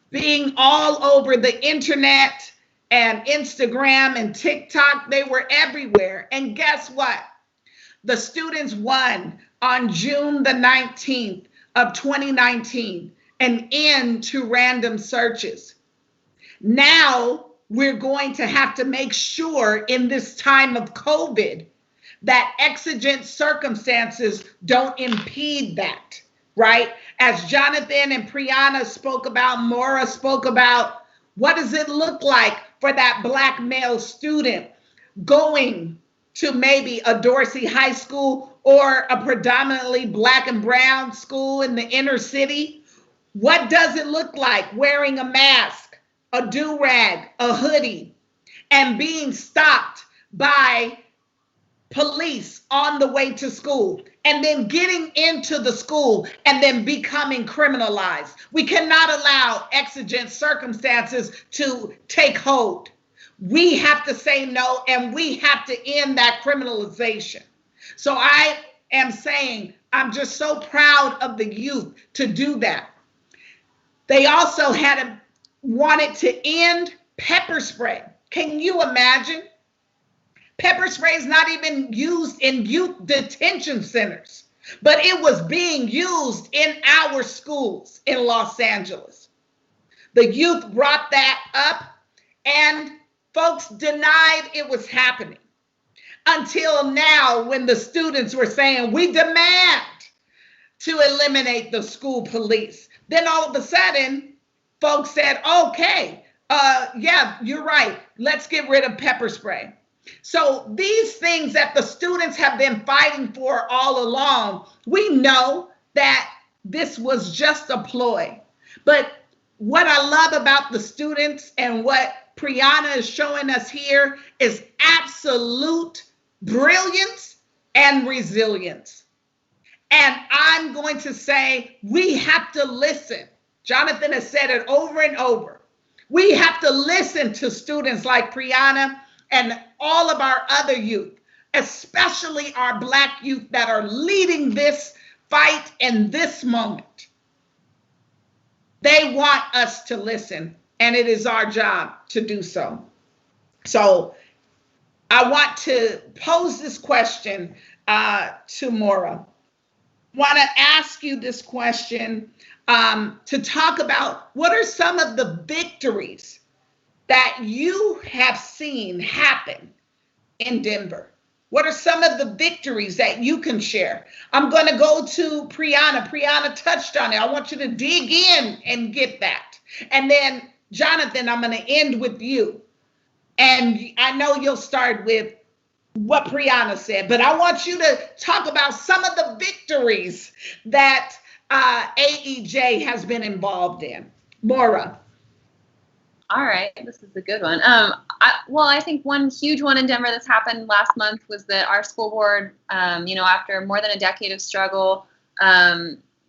being all over the internet, and Instagram and TikTok. They were everywhere. And guess what? The students won on June the 19th of 2019, an end to random searches. Now we're going to have to make sure in this time of COVID that exigent circumstances don't impede that, right? As Jonathan and Priyana spoke about, Maura spoke about, what does it look like for that Black male student going to maybe a Dorsey High School or a predominantly Black and brown school in the inner city? What does it look like wearing a mask, a do-rag, a hoodie, and being stopped by police on the way to school, and then getting into the school and then becoming criminalized? We cannot allow exigent circumstances to take hold. We have to say no, and we have to end that criminalization. So I am saying I'm just so proud of the youth to do that. They also wanted to end pepper spray. Can you imagine? Pepper spray is not even used in youth detention centers, but it was being used in our schools in Los Angeles. The youth brought that up, and folks denied it was happening until now, when the students were saying, we demand to eliminate the school police. Then all of a sudden, folks said, okay, yeah, you're right. Let's get rid of pepper spray. So these things that the students have been fighting for all along, we know that this was just a ploy. But what I love about the students and what Priyana is showing us here is absolute brilliance and resilience. And I'm going to say we have to listen. Jonathan has said it over and over. We have to listen to students like Priyana and all of our other youth, especially our Black youth that are leading this fight in this moment. They want us to listen, and it is our job to do so. So I want to pose this question to Maura. Want to ask you this question to talk about what are some of the victories that you have seen happen in Denver? What are some of the victories that you can share? I'm going to go to Priyana. Priyana touched on it. I want you to dig in and get that. And then, Jonathan, I'm going to end with you. And I know you'll start with what Priyana said, but I want you to talk about some of the victories that AEJ has been involved in. Maura. All right, this is a good one. I think one huge one in Denver that's happened last month was that our school board, after more than a decade of struggle,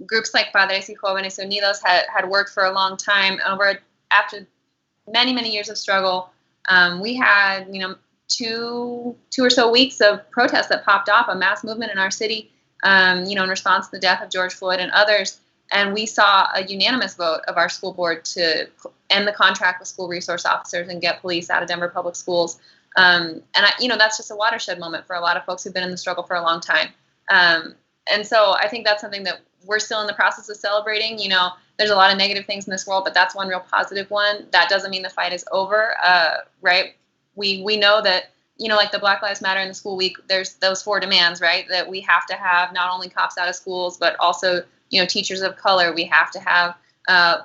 groups like Padres y Jóvenes Unidos had worked for a long time. After many, many years of struggle, we had, two or so weeks of protests that popped off, a mass movement in our city, in response to the death of George Floyd and others. And we saw a unanimous vote of our school board to end the contract with school resource officers and get police out of Denver public schools. That's just a watershed moment for a lot of folks who've been in the struggle for a long time. And so I think that's something that we're still in the process of celebrating. There's a lot of negative things in this world, but that's one real positive one. That doesn't mean the fight is over, right? We know that, like the Black Lives Matter in the school week, there's those 4 demands, right? That we have to have not only cops out of schools, but also, teachers of color. We have to have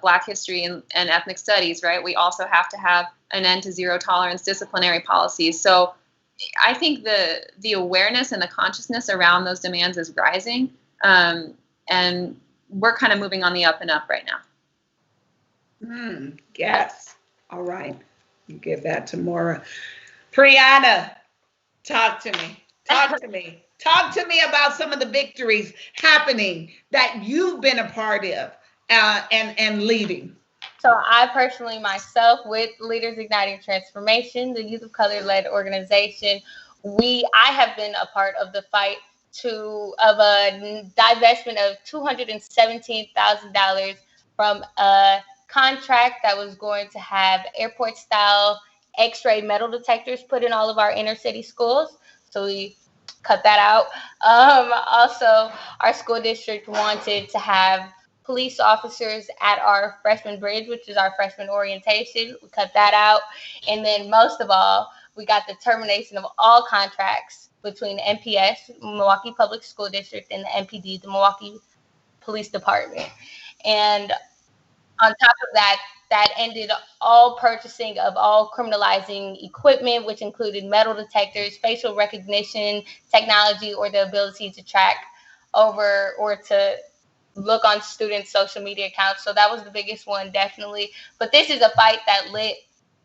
Black history and ethnic studies, right? We also have to have an end to zero tolerance disciplinary policies. So I think the awareness and the consciousness around those demands is rising. And we're kind of moving on the up and up right now. Yes. All right. Give that to Maura. Priyana, talk to me. Talk to me. Talk to me about some of the victories happening that you've been a part of and leading. So I personally, myself, with Leaders Igniting Transformation, the Youth of Color-led organization, I have been a part of the fight of a divestment of $217,000 from a contract that was going to have airport-style X-ray metal detectors put in all of our inner city schools. So we cut that out. Also, our school district wanted to have police officers at our freshman bridge, which is our freshman orientation. We cut that out. And then most of all, we got the termination of all contracts between MPS, Milwaukee Public School District, and the MPD, the Milwaukee Police Department. And on top of that, that ended all purchasing of all criminalizing equipment, which included metal detectors, facial recognition technology, or the ability to track over or to look on students' social media accounts. So that was the biggest one, definitely. But this is a fight that LIT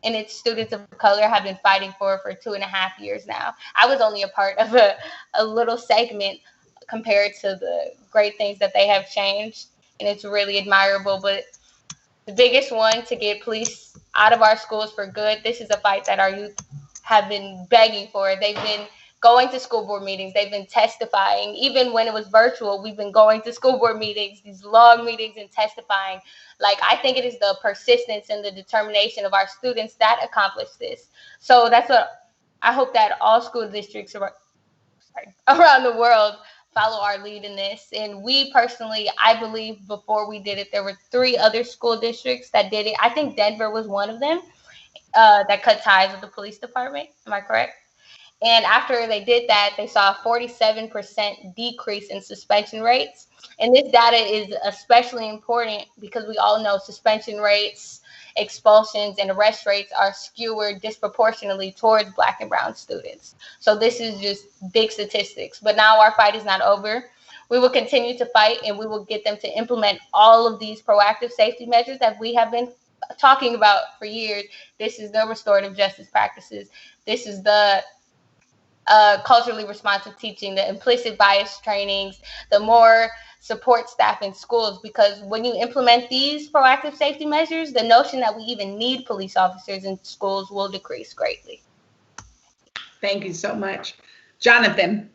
and its students of color have been fighting for 2.5 years now. I was only a part of a little segment compared to the great things that they have changed, and it's really admirable. But the biggest one, to get police out of our schools for good, this is a fight that our youth have been begging for. They've been going to school board meetings. They've been testifying. Even when it was virtual, we've been going to school board meetings, these long meetings, and testifying. Like, I think it is the persistence and the determination of our students that accomplished this. So that's what I hope that all school districts around the world follow our lead in this. And we personally, I believe before we did it, there were 3 other school districts that did it. I think Denver was one of them that cut ties with the police department. Am I correct? And after they did that, they saw a 47% decrease in suspension rates. And this data is especially important because we all know suspension rates, expulsions, and arrest rates are skewed disproportionately towards Black and brown students. So this is just big statistics. But now our fight is not over. We will continue to fight, and we will get them to implement all of these proactive safety measures that we have been talking about for years. This is the restorative justice practices. This is the culturally responsive teaching, the implicit bias trainings, the more support staff in schools. Because when you implement these proactive safety measures, the notion that we even need police officers in schools will decrease greatly. Thank you so much. Jonathan.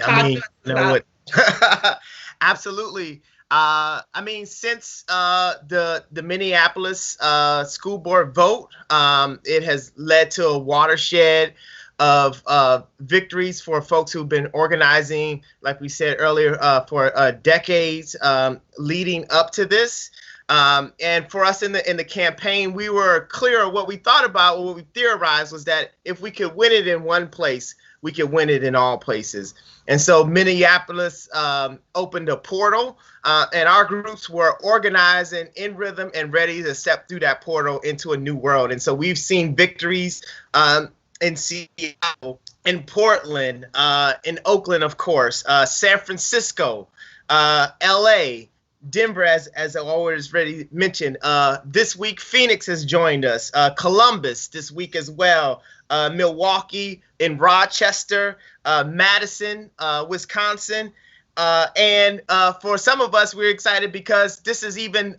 I mean, you know what? Absolutely. I mean, since the Minneapolis school board vote, it has led to a watershed of victories for folks who've been organizing, like we said earlier, for decades leading up to this. And for us in the campaign, we were clear what we thought about, what we theorized was that if we could win it in one place, we could win it in all places. And so Minneapolis opened a portal, and our groups were organized and in rhythm and ready to step through that portal into a new world. And so we've seen victories in Seattle, in Portland, in Oakland, of course, San Francisco, LA, Denver, as I always already mentioned. This week, Phoenix has joined us, Columbus this week as well, Milwaukee, in Rochester, Madison, Wisconsin. And for some of us, we're excited because this is even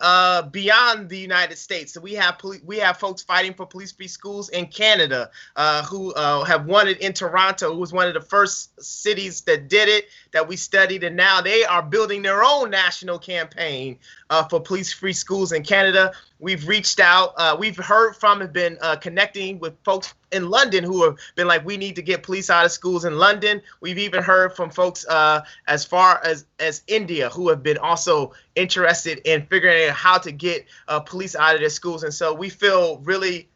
beyond the United States. So we have folks fighting for police-free schools in Canada who have won it in Toronto, who was one of the first cities that did it, that we studied. And now they are building their own national campaign for police-free schools in Canada. We've reached out. We've heard from and been connecting with folks in London who have been like, we need to get police out of schools in London. We've even heard from folks as far as India who have been also interested in figuring out how to get police out of their schools. And so we feel really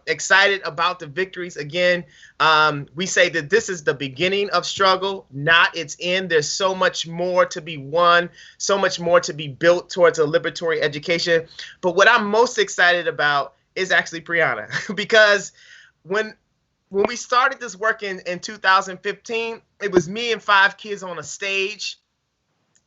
excited about the victories. Again, we say that this is the beginning of struggle, not its end. There's so much more to be won, so much more to be built towards a liberatory education. But what I'm most excited about is actually Priyana, because when we started this work in 2015, it was me and 5 kids on a stage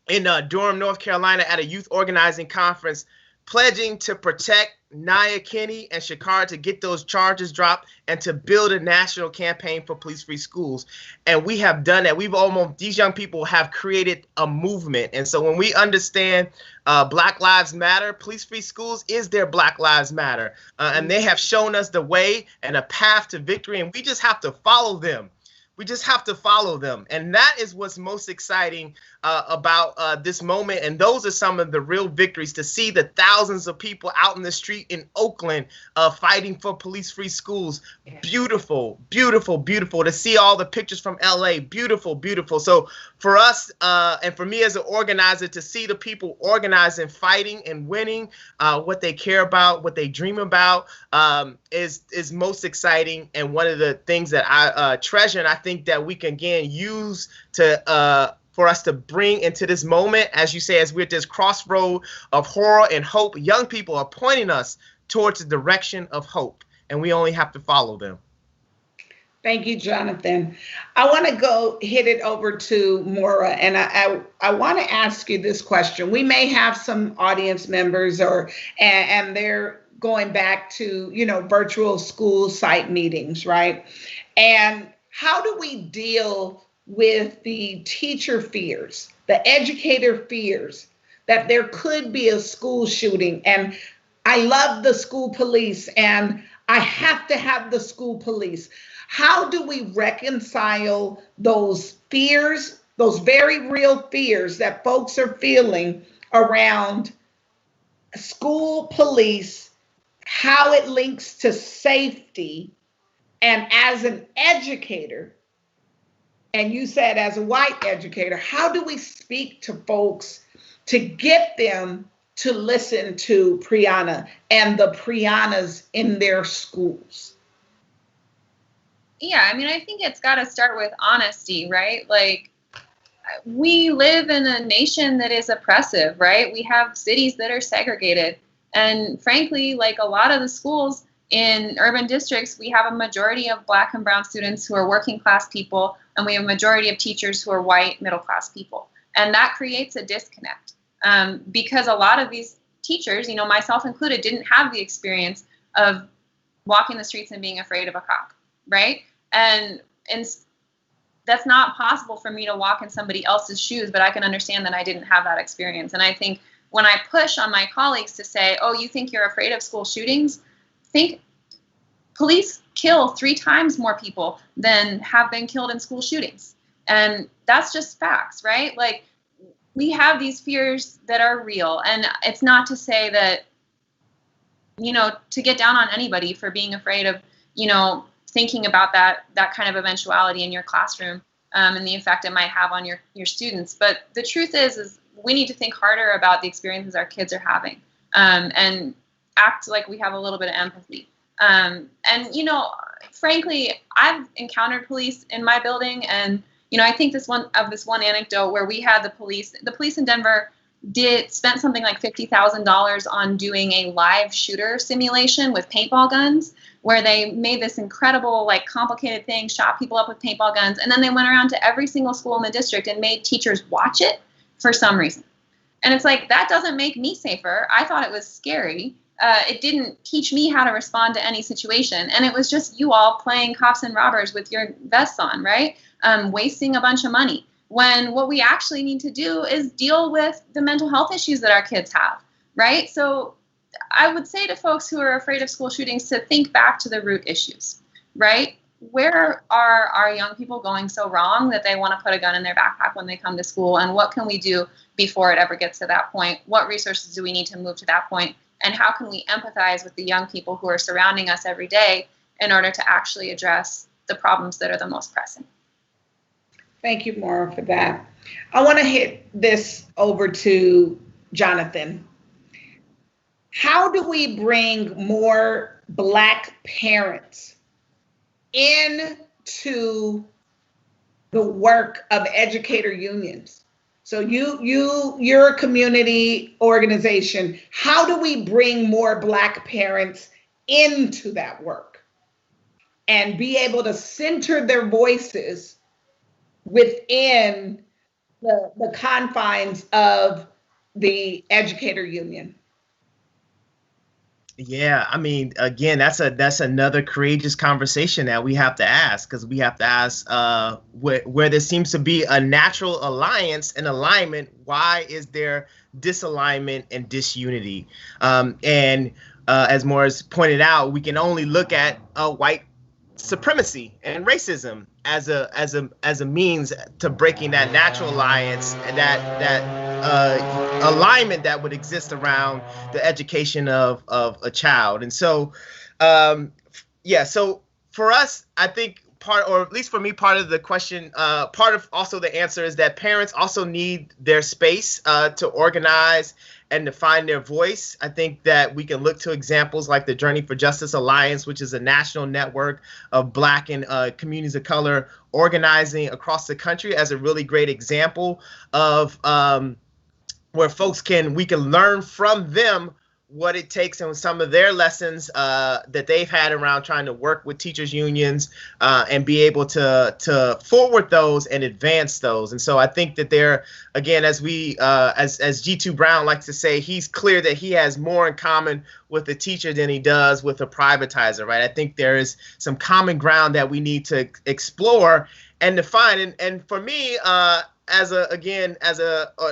in Durham, North Carolina at a youth organizing conference, pledging to protect Naya Kinney and Shakara, to get those charges dropped and to build a national campaign for police-free schools. And we have done that. These young people have created a movement. And so when we understand Black Lives Matter, police-free schools is their Black Lives Matter. And they have shown us the way and a path to victory, and we just have to follow them. We just have to follow them. And that is what's most exciting about this moment. And those are some of the real victories, to see the thousands of people out in the street in Oakland fighting for police-free schools. Beautiful, beautiful, beautiful. To see all the pictures from LA. Beautiful, beautiful. So for us and for me as an organizer, to see the people organizing, fighting, and winning what they care about, what they dream about, is most exciting, and one of the things that I treasure, and I think that we can again use to for us to bring into this moment, as you say, as we're at this crossroad of horror and hope. Young people are pointing us towards the direction of hope, and we only have to follow them. Thank you, Jonathan. I want to go hit it over to Maura, and I want to ask you this question. We may have some audience members, and they're going back to, virtual school site meetings, right? And how do we deal with the teacher fears, the educator fears that there could be a school shooting? And I love the school police, and I have to have the school police. How do we reconcile those fears, those very real fears that folks are feeling around school police, how it links to safety, and as an educator, and you said as a white educator, how do we speak to folks to get them to listen to Priyana and the Priyanas in their schools? Yeah, I mean, I think it's got to start with honesty, right? Like, we live in a nation that is oppressive, right? We have cities that are segregated. And frankly, like a lot of the schools in urban districts, we have a majority of Black and brown students who are working class people, and we have a majority of teachers who are white middle class people. And that creates a disconnect because a lot of these teachers, myself included, didn't have the experience of walking the streets and being afraid of a cop, right? And that's not possible for me to walk in somebody else's shoes, but I can understand that I didn't have that experience. And I think when I push on my colleagues to say, oh, you think you're afraid of school shootings? Think police kill 3 times more people than have been killed in school shootings. And that's just facts, right? Like, we have these fears that are real. And it's not to say that, to get down on anybody for being afraid of, thinking about that kind of eventuality in your classroom and the effect it might have on your students. But the truth is we need to think harder about the experiences our kids are having and act like we have a little bit of empathy. And, frankly, I've encountered police in my building, and, I think this one anecdote where we had the police in Denver spent something like $50,000 on doing a live shooter simulation with paintball guns, where they made this incredible, complicated thing, shot people up with paintball guns, and then they went around to every single school in the district and made teachers watch it for some reason. And it's like, that doesn't make me safer. I thought it was scary. It didn't teach me how to respond to any situation. And it was just you all playing cops and robbers with your vests on, right? Wasting a bunch of money. When what we actually need to do is deal with the mental health issues that our kids have, right? So I would say to folks who are afraid of school shootings to think back to the root issues, right? Where are our young people going so wrong that they want to put a gun in their backpack when they come to school? And what can we do before it ever gets to that point? What resources do we need to move to that point? And how can we empathize with the young people who are surrounding us every day in order to actually address the problems that are the most pressing? Thank you, Maura, for that. I want to hit this over to Jonathan. How do we bring more Black parents into the work of educator unions? So you're a community organization. How do we bring more Black parents into that work and be able to center their voices within the confines of the educator union? Yeah, I mean, again, that's another courageous conversation that we have to ask, because we have to ask where there seems to be a natural alliance and alignment, why is there disalignment and disunity? And as Morris pointed out, we can only look at white supremacy and racism as a means to breaking that natural alliance and that alignment that would exist around the education of a child. And so so for us, I think part, or at least for me, part of the question, part of also the answer is that parents also need their space to organize and to find their voice. I think that we can look to examples like the Journey for Justice Alliance, which is a national network of Black and communities of color organizing across the country, as a really great example of where we can learn from them what it takes and some of their lessons that they've had around trying to work with teachers unions and be able to forward those and advance those. And so I think that there, again, as G2 Brown likes to say, he's clear that he has more in common with a teacher than he does with a privatizer, right? I think there is some common ground that we need to explore and define. And for me, as an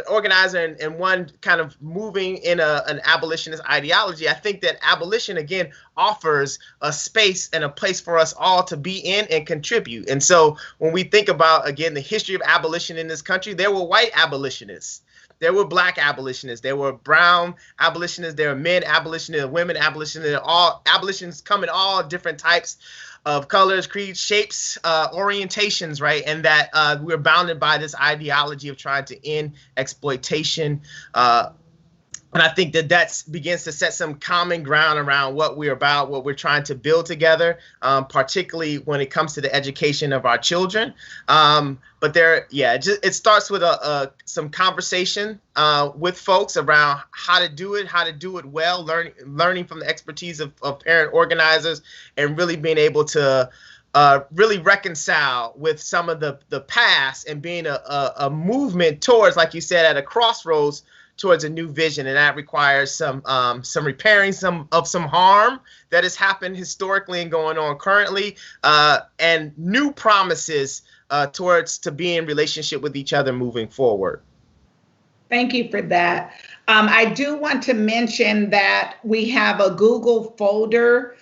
organizer and one kind of moving in an abolitionist ideology, I think that abolition, again, offers a space and a place for us all to be in and contribute. And so when we think about, again, the history of abolition in this country, there were white abolitionists. There were Black abolitionists. There were brown abolitionists. There were men abolitionists, women abolitionists. All abolitions come in all different types of colors, creeds, shapes, orientations, right? And that we're bounded by this ideology of trying to end exploitation. And I think that begins to set some common ground around what we're about, what we're trying to build together, particularly when it comes to the education of our children. But it starts with some conversation with folks around how to do it well, learning from the expertise of parent organizers, and really being able to really reconcile with some of the past and being a movement towards, like you said, at a crossroads, towards a new vision. And that requires some repairing some harm that has happened historically and going on currently, and new promises towards to be in relationship with each other moving forward. Thank you for that. I do want to mention that we have a Google folder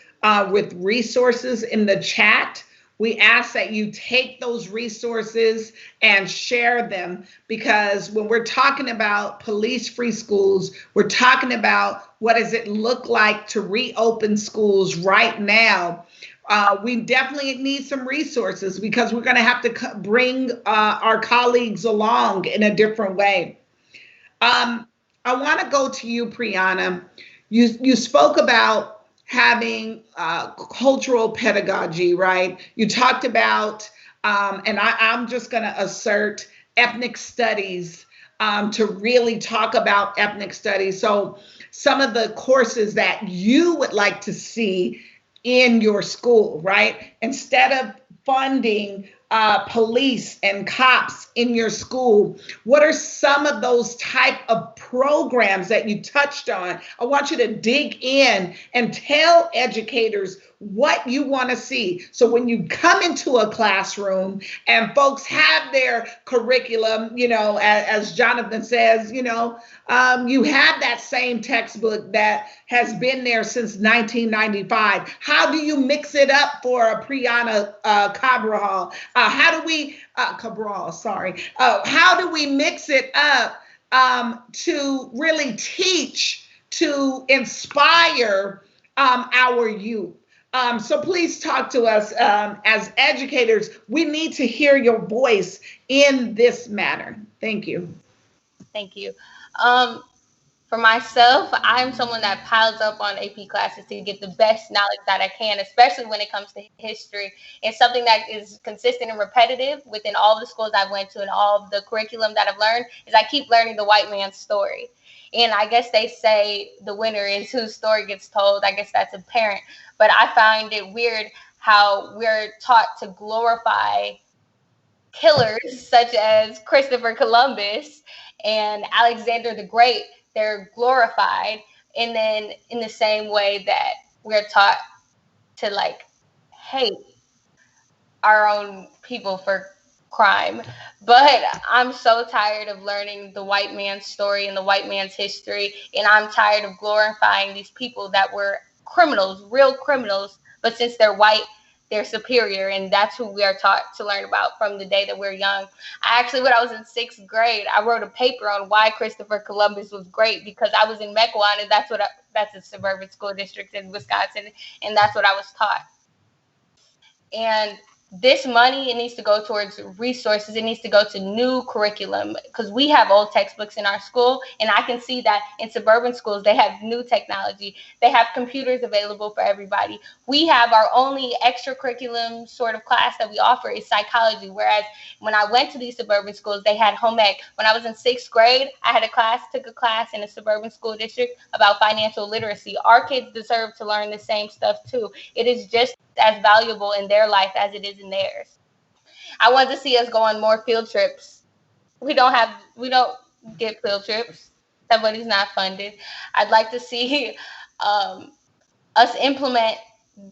with resources in the chat. We ask that you take those resources and share them, because when we're talking about police-free schools, we're talking about what does it look like to reopen schools right now. We definitely need some resources, because we're going to have to bring our colleagues along in a different way. I want to go to you, Priyana. You spoke about having cultural pedagogy, right? You talked about, and I'm just going to assert ethnic studies to really talk about ethnic studies. So some of the courses that you would like to see in your school, right? Instead of funding police and cops in your school, what are some of those type of programs that you touched on? I want you to dig in and tell educators what you want to see. So when you come into a classroom and folks have their curriculum, as Jonathan says, you have that same textbook that has been there since 1995. How do you mix it up for a Priyana Cabraal? How do we mix it up to really teach, to inspire our youth? So please talk to us as educators. We need to hear your voice in this matter. Thank you. Thank you. For myself, I'm someone that piles up on AP classes to get the best knowledge that I can, especially when it comes to history. And something that is consistent and repetitive within all the schools I've went to and all of the curriculum that I've learned is I keep learning the white man's story. And I guess they say the winner is whose story gets told. I guess that's apparent. But I find it weird how we're taught to glorify killers such as Christopher Columbus and Alexander the Great. They're glorified. And then in the same way that we're taught to hate our own people for crime. But I'm so tired of learning the white man's story and the white man's history. And I'm tired of glorifying these people that were criminals, real criminals. But since they're white, their superior, and that's who we are taught to learn about from the day that we're young. When I was in 6th grade, I wrote a paper on why Christopher Columbus was great, because I was in Mequon, and that's a suburban school district in Wisconsin, and that's what I was taught. And this money, it needs to go towards resources. It needs to go to new curriculum, because we have old textbooks in our school, and I can see that in suburban schools, they have new technology. They have computers available for everybody. We have our only extracurriculum sort of class that we offer is psychology, whereas when I went to these suburban schools, they had home ec. When I was in 6th grade, I took a class in a suburban school district about financial literacy. Our kids deserve to learn the same stuff too. It is just as valuable in their life as it is in theirs. I want to see us go on more field trips. We don't get field trips. That money's not funded. I'd like to see us implement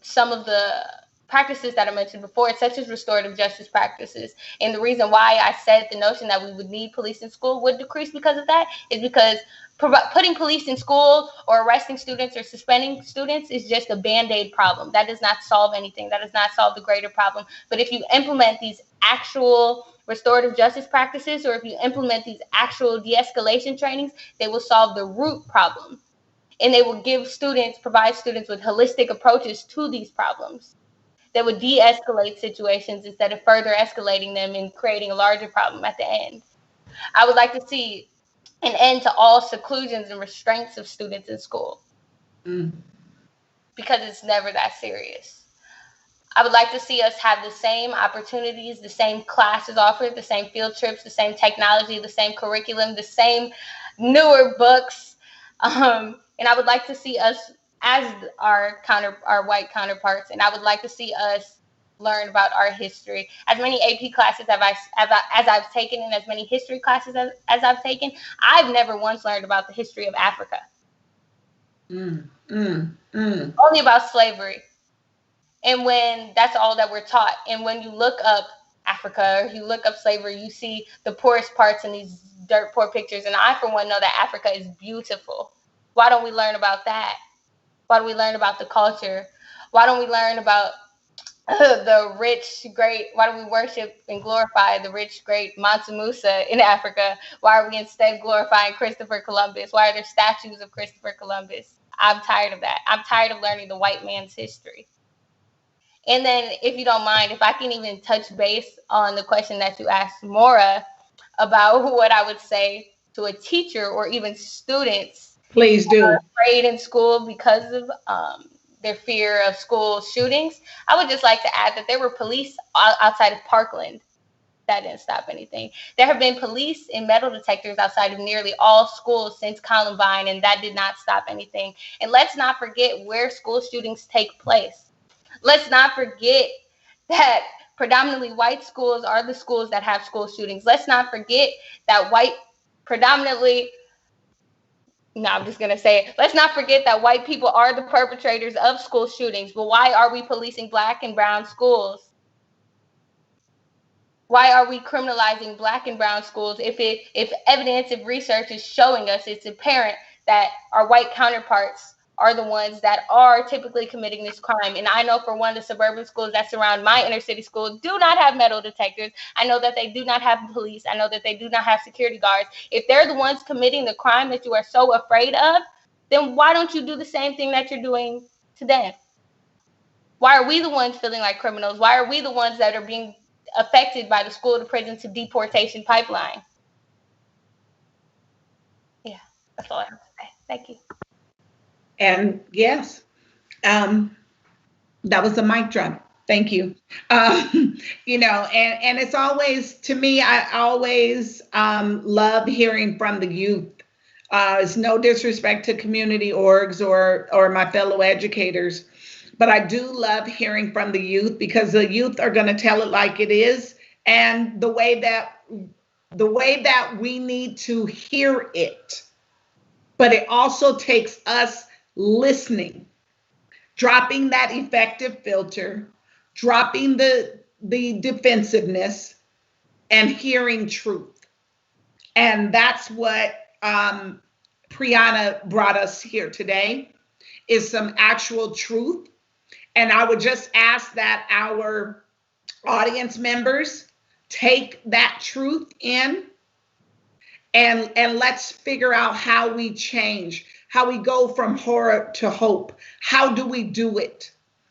some of the practices that I mentioned before, such as restorative justice practices. And the reason why I said the notion that we would need police in school would decrease because of that is because putting police in school or arresting students or suspending students is just a Band-Aid problem. That does not solve anything. That does not solve the greater problem. But if you implement these actual restorative justice practices, or if you implement these actual de-escalation trainings, they will solve the root problem. And they will provide students with holistic approaches to these problems that would de-escalate situations instead of further escalating them and creating a larger problem at the end. I would like to see an end to all seclusions and restraints of students in school, because it's never that serious. I would like to see us have the same opportunities, the same classes offered, the same field trips, the same technology, the same curriculum, the same newer books. And I would like to see us as our white counterparts, and I would like to see us learn about our history. As many AP classes as I've taken, and as many history classes as I've taken, I've never once learned about the history of Africa. Only about slavery. And when that's all that we're taught. And when you look up Africa, or you look up slavery, you see the poorest parts in these dirt poor pictures. And I, for one, know that Africa is beautiful. Why don't we learn about that? Why don't we learn about the culture? Why don't we learn about the rich, great, why do we worship and glorify the rich, great Mansa Musa in Africa? Why are we instead glorifying Christopher Columbus? Why are there statues of Christopher Columbus? I'm tired of that. I'm tired of learning the white man's history. And then, if you don't mind, if I can even touch base on the question that you asked Maura about what I would say to a teacher or even students. Please do. Who are afraid in school because of their fear of school shootings. I would just like to add that there were police outside of Parkland. That didn't stop anything. There have been police and metal detectors outside of nearly all schools since Columbine, and that did not stop anything. And let's not forget where school shootings take place. Let's not forget that predominantly white schools are the schools that have school shootings. Let's not forget that let's not forget that white people are the perpetrators of school shootings. But why are we policing Black and brown schools? Why are we criminalizing Black and brown schools if evidence, if research is showing us, it's apparent that our white counterparts are the ones that are typically committing this crime? And I know for one, the suburban schools that surround my inner city school do not have metal detectors. I know that they do not have police. I know that they do not have security guards. If they're the ones committing the crime that you are so afraid of, then why don't you do the same thing that you're doing to them? Why are we the ones feeling like criminals? Why are we the ones that are being affected by the school to prison to deportation pipeline? Yeah, that's all I have to say. Thank you. And yes, that was a mic drop. Thank you. And it's always, to me, I always love hearing from the youth. It's no disrespect to community orgs or my fellow educators, but I do love hearing from the youth, because the youth are going to tell it like it is, and the way that we need to hear it. But it also takes us listening, dropping that effective filter, dropping the defensiveness, and hearing truth. And that's what Priyana brought us here today, is some actual truth. And I would just ask that our audience members take that truth in, and let's figure out how we change, how we go from horror to hope. How do we do it?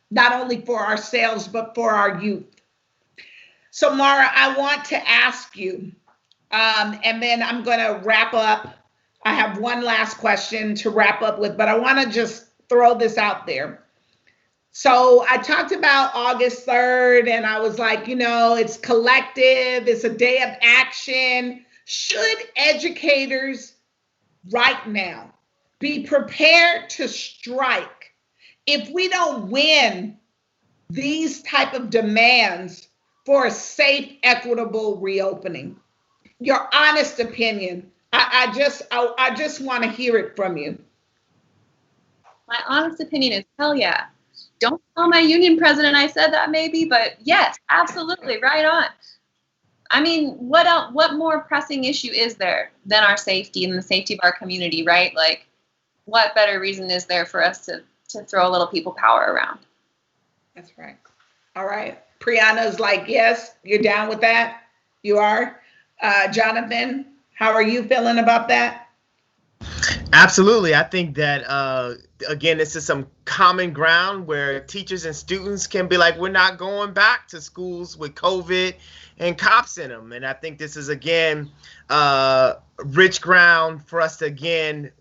Not only for ourselves, but for our youth. So Mara, I want to ask you, and then I'm going to wrap up. I have one last question to wrap up with, but I want to just throw this out there. So I talked about August 3rd, and I was like, it's collective, it's a day of action. Should educators right now be prepared to strike if we don't win these type of demands for a safe, equitable reopening? Your honest opinion. I just want to hear it from you. My honest opinion is hell yeah. Don't tell my union president I said that maybe, but yes, absolutely, right on. I mean, what else, what more pressing issue is there than our safety and the safety of our community, right? Like, what better reason is there for us to throw a little people power around? That's right. All right. Priyana's like, yes, you're down with that? You are? Jonathan, how are you feeling about that? Absolutely. I think that, again, this is some common ground where teachers and students can be like, we're not going back to schools with COVID and cops in them. And I think this is, again, rich ground for us to, again,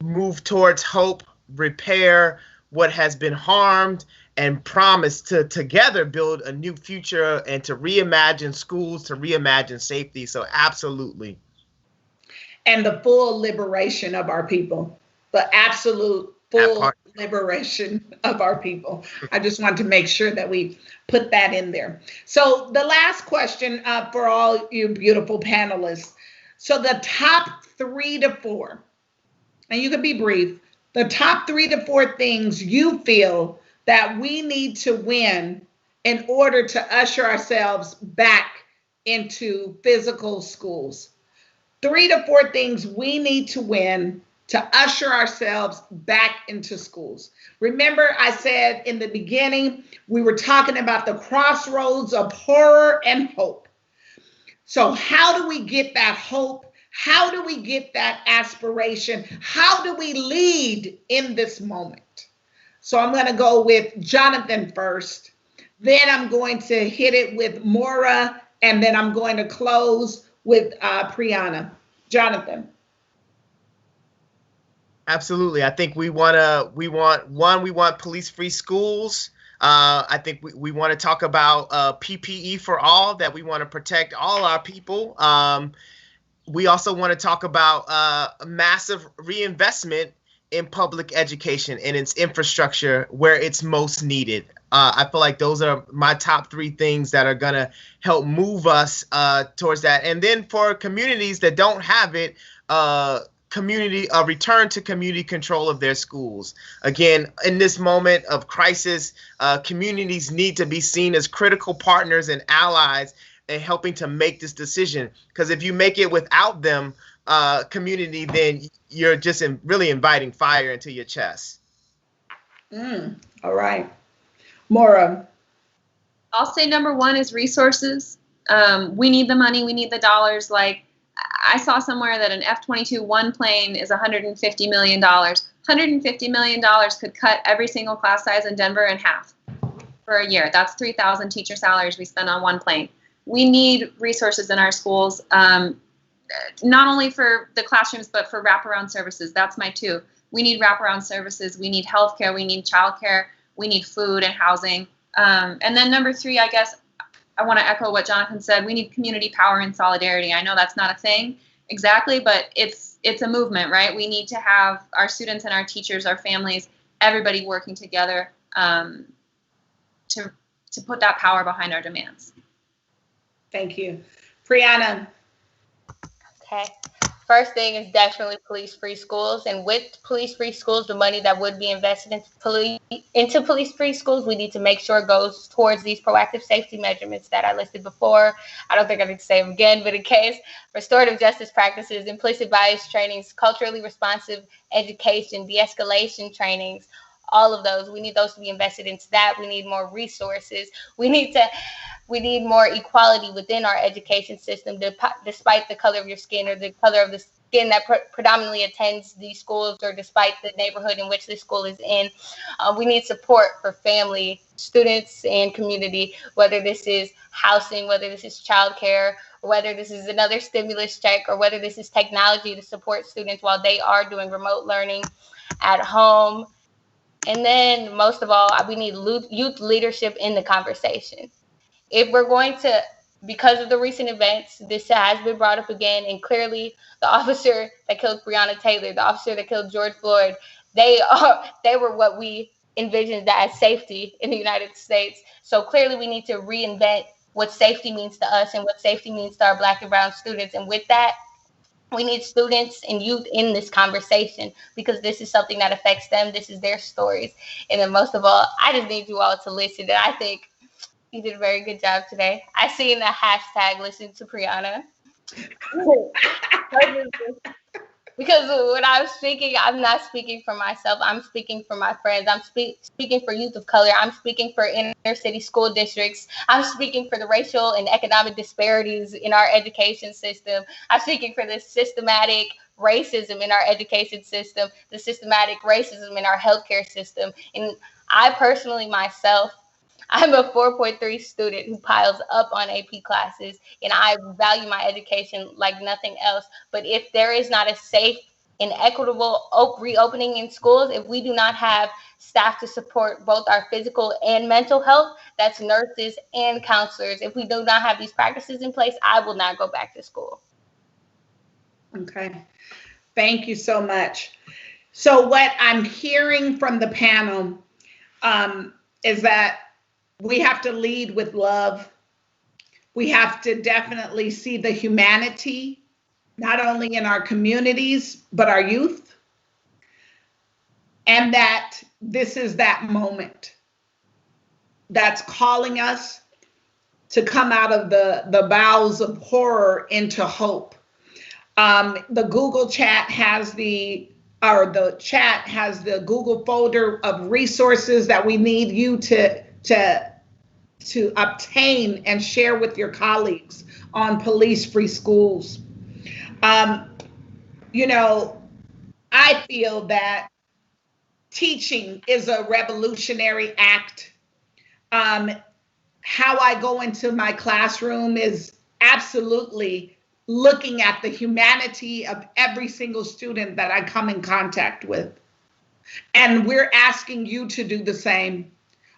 move towards hope, repair what has been harmed, and promise to together build a new future and to reimagine schools, to reimagine safety. So absolutely. And the full liberation of our people, the absolute full liberation of our people. I just want to make sure that we put that in there. So the last question for all you beautiful panelists. So the top 3 to 4, and you can be brief, the top 3 to 4 things you feel that we need to win in order to usher ourselves back into physical schools. 3 to 4 things we need to win to usher ourselves back into schools. Remember, I said in the beginning, we were talking about the crossroads of horror and hope. So how do we get that hope? How do we get that aspiration? How do we lead in this moment? So I'm going to go with Jonathan first. Then I'm going to hit it with Maura, and then I'm going to close with Priyana. Jonathan. Absolutely. I think we want police-free schools. I think we want to talk about PPE for all, that we want to protect all our people. We also want to talk about a massive reinvestment in public education and its infrastructure where it's most needed. I feel like those are my top 3 things that are going to help move us towards that. And then for communities that don't have it, return to community control of their schools. Again, in this moment of crisis, communities need to be seen as critical partners and allies in helping to make this decision. Because if you make it without them, community, then you're just really inviting fire into your chest. All right. Maura. I'll say number 1 is resources. We need the money. We need the dollars. Like, I saw somewhere that an F-22 one plane is $150 million. $150 million could cut every single class size in Denver in half for a year. That's 3,000 teacher salaries we spend on one plane. We need resources in our schools, not only for the classrooms, but for wraparound services. That's my 2. We need wraparound services. We need healthcare. We need childcare. We need food and housing. And then number 3, I guess, I want to echo what Jonathan said. We need community power and solidarity. I know that's not a thing exactly, but it's a movement, right? We need to have our students and our teachers, our families, everybody working together to put that power behind our demands. Thank you. Priyana. Okay. First thing is definitely police-free schools. And with police-free schools, the money that would be invested into police-free schools, we need to make sure it goes towards these proactive safety measurements that I listed before. I don't think I need to say them again, but in case, restorative justice practices, implicit bias trainings, culturally responsive education, de-escalation trainings, all of those. We need those to be invested into that. We need more resources. We need more equality within our education system, despite the color of your skin or the color of the skin that predominantly attends these schools, or despite the neighborhood in which the school is in. We need support for family, students, and community, whether this is housing, whether this is childcare, or whether this is another stimulus check, or whether this is technology to support students while they are doing remote learning at home. And then most of all, we need youth leadership in the conversation. If we're going to, because of the recent events, this has been brought up again, and clearly the officer that killed Breonna Taylor, the officer that killed George Floyd, they were what we envisioned as safety in the United States. So clearly we need to reinvent what safety means to us and what safety means to our Black and brown students. And with that, we need students and youth in this conversation, because this is something that affects them. This is their stories. And then most of all, I just need you all to listen. And I think you did a very good job today. I seen the hashtag listen to Priyana. Because when I'm speaking, I'm not speaking for myself. I'm speaking for my friends. I'm speaking for youth of color. I'm speaking for inner city school districts. I'm speaking for the racial and economic disparities in our education system. I'm speaking for the systematic racism in our education system, the systematic racism in our healthcare system. And I personally, myself, I'm a 4.3 student who piles up on AP classes, and I value my education like nothing else. But if there is not a safe and equitable reopening in schools, if we do not have staff to support both our physical and mental health, that's nurses and counselors, if we do not have these practices in place, I will not go back to school. Okay. Thank you so much. So what I'm hearing from the panel is that we have to lead with love. We have to definitely see the humanity, not only in our communities, but our youth. And that this is that moment that's calling us to come out of the bowels of horror into hope. The Google chat has the chat has the Google folder of resources that we need you to obtain and share with your colleagues on police-free schools. You know, I feel that teaching is a revolutionary act. How I go into my classroom is absolutely looking at the humanity of every single student that I come in contact with. And we're asking you to do the same.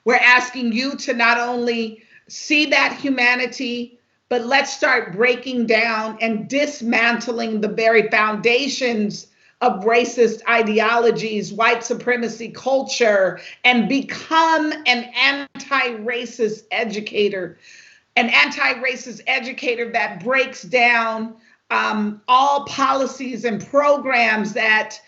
We're asking you to not only see that humanity, but let's start breaking down and dismantling the very foundations of racist ideologies, white supremacy culture, and become an anti-racist educator. An anti-racist educator that breaks down all policies and programs that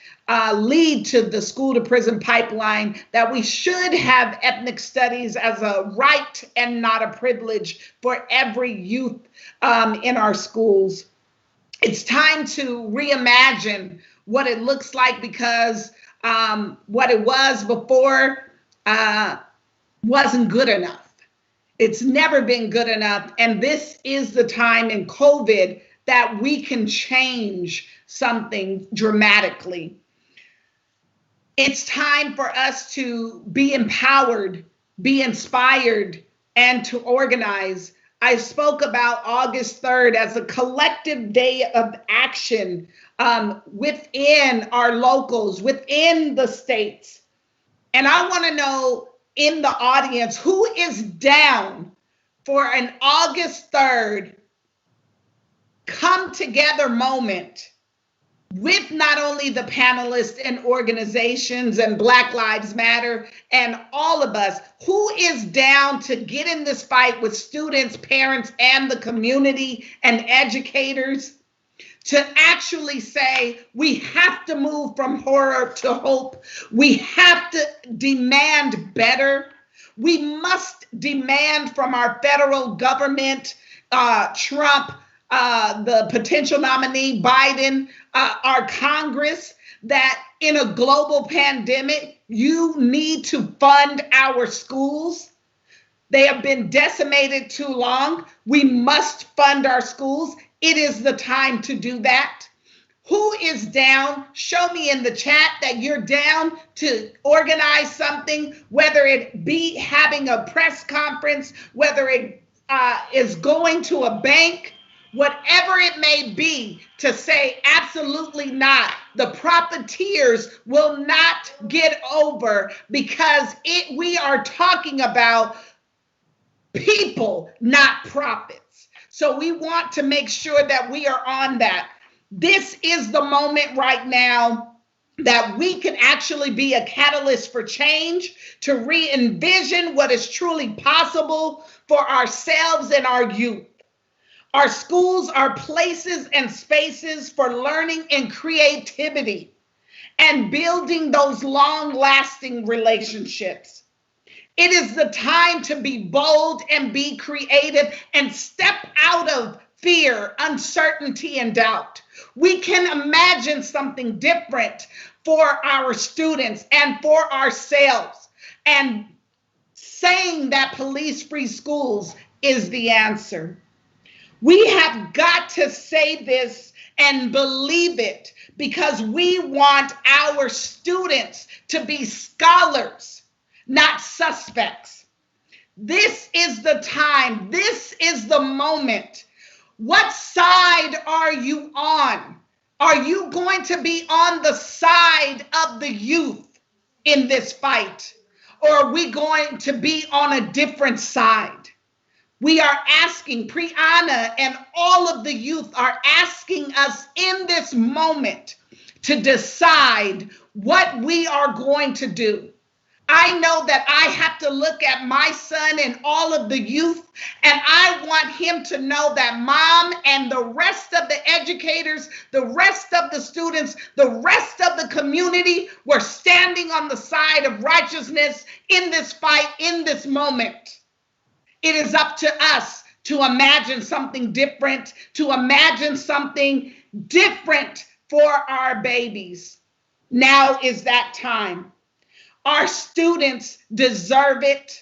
lead to the school to prison pipeline, that we should have ethnic studies as a right and not a privilege for every youth in our schools. It's time to reimagine what it looks like, because what it was before wasn't good enough. It's never been good enough. And this is the time in COVID that we can change something dramatically. It's time for us to be empowered, be inspired, and to organize. I spoke about August 3rd as a collective day of action within our locals, within the states. And I want to know in the audience, who is down for an August 3rd come together moment with not only the panelists and organizations and Black Lives Matter and all of us? Who is down to get in this fight with students, parents, and the community and educators to actually say, we have to move from horror to hope. We have to demand better. We must demand from our federal government, Trump, the potential nominee, Biden, our Congress, that in a global pandemic, You need to fund our schools. They have been decimated too long. We must fund our schools. It is the time to do that. Who is down? Show me in the chat that you're down to organize something, whether it be having a press conference, whether it is going to a bank, whatever it may be, to say absolutely not. The profiteers will not get over, because we are talking about people, not profits. So we want to make sure that we are on that. This is the moment right now that we can actually be a catalyst for change, to re-envision what is truly possible for ourselves and our youth. Our schools are places and spaces for learning and creativity and building those long-lasting relationships. It is the time to be bold and be creative and step out of fear, uncertainty, and doubt. We can imagine something different for our students and for ourselves. And saying that police-free schools is the answer. We have got to say this and believe it, because we want our students to be scholars, not suspects. This is the time. This is the moment. What side are you on? Are you going to be on the side of the youth in this fight? Or are we going to be on a different side? We are asking, Priyana and all of the youth are asking us in this moment to decide what we are going to do. I know that I have to look at my son and all of the youth, and I want him to know that mom and the rest of the educators, the rest of the students, the rest of the community were standing on the side of righteousness in this fight, in this moment. It is up to us to imagine something different, to imagine something different for our babies. Now is that time. Our students deserve it.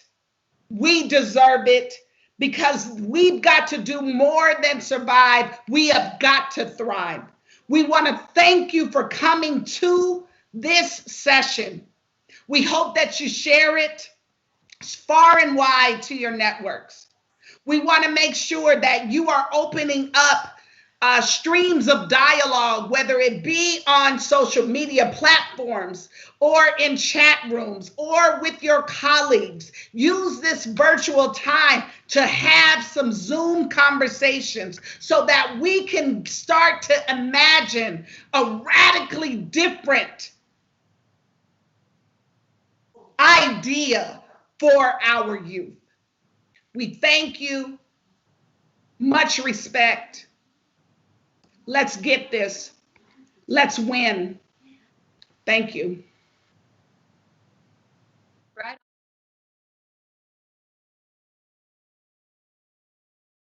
We deserve it, because we've got to do more than survive. We have got to thrive. We want to thank you for coming to this session. We hope that you share it far and wide to your networks. We want to make sure that you are opening up streams of dialogue, whether it be on social media platforms or in chat rooms or with your colleagues. Use this virtual time to have some Zoom conversations so that we can start to imagine a radically different idea for our youth. We thank you. Much respect. Let's get this. Let's win. Thank you.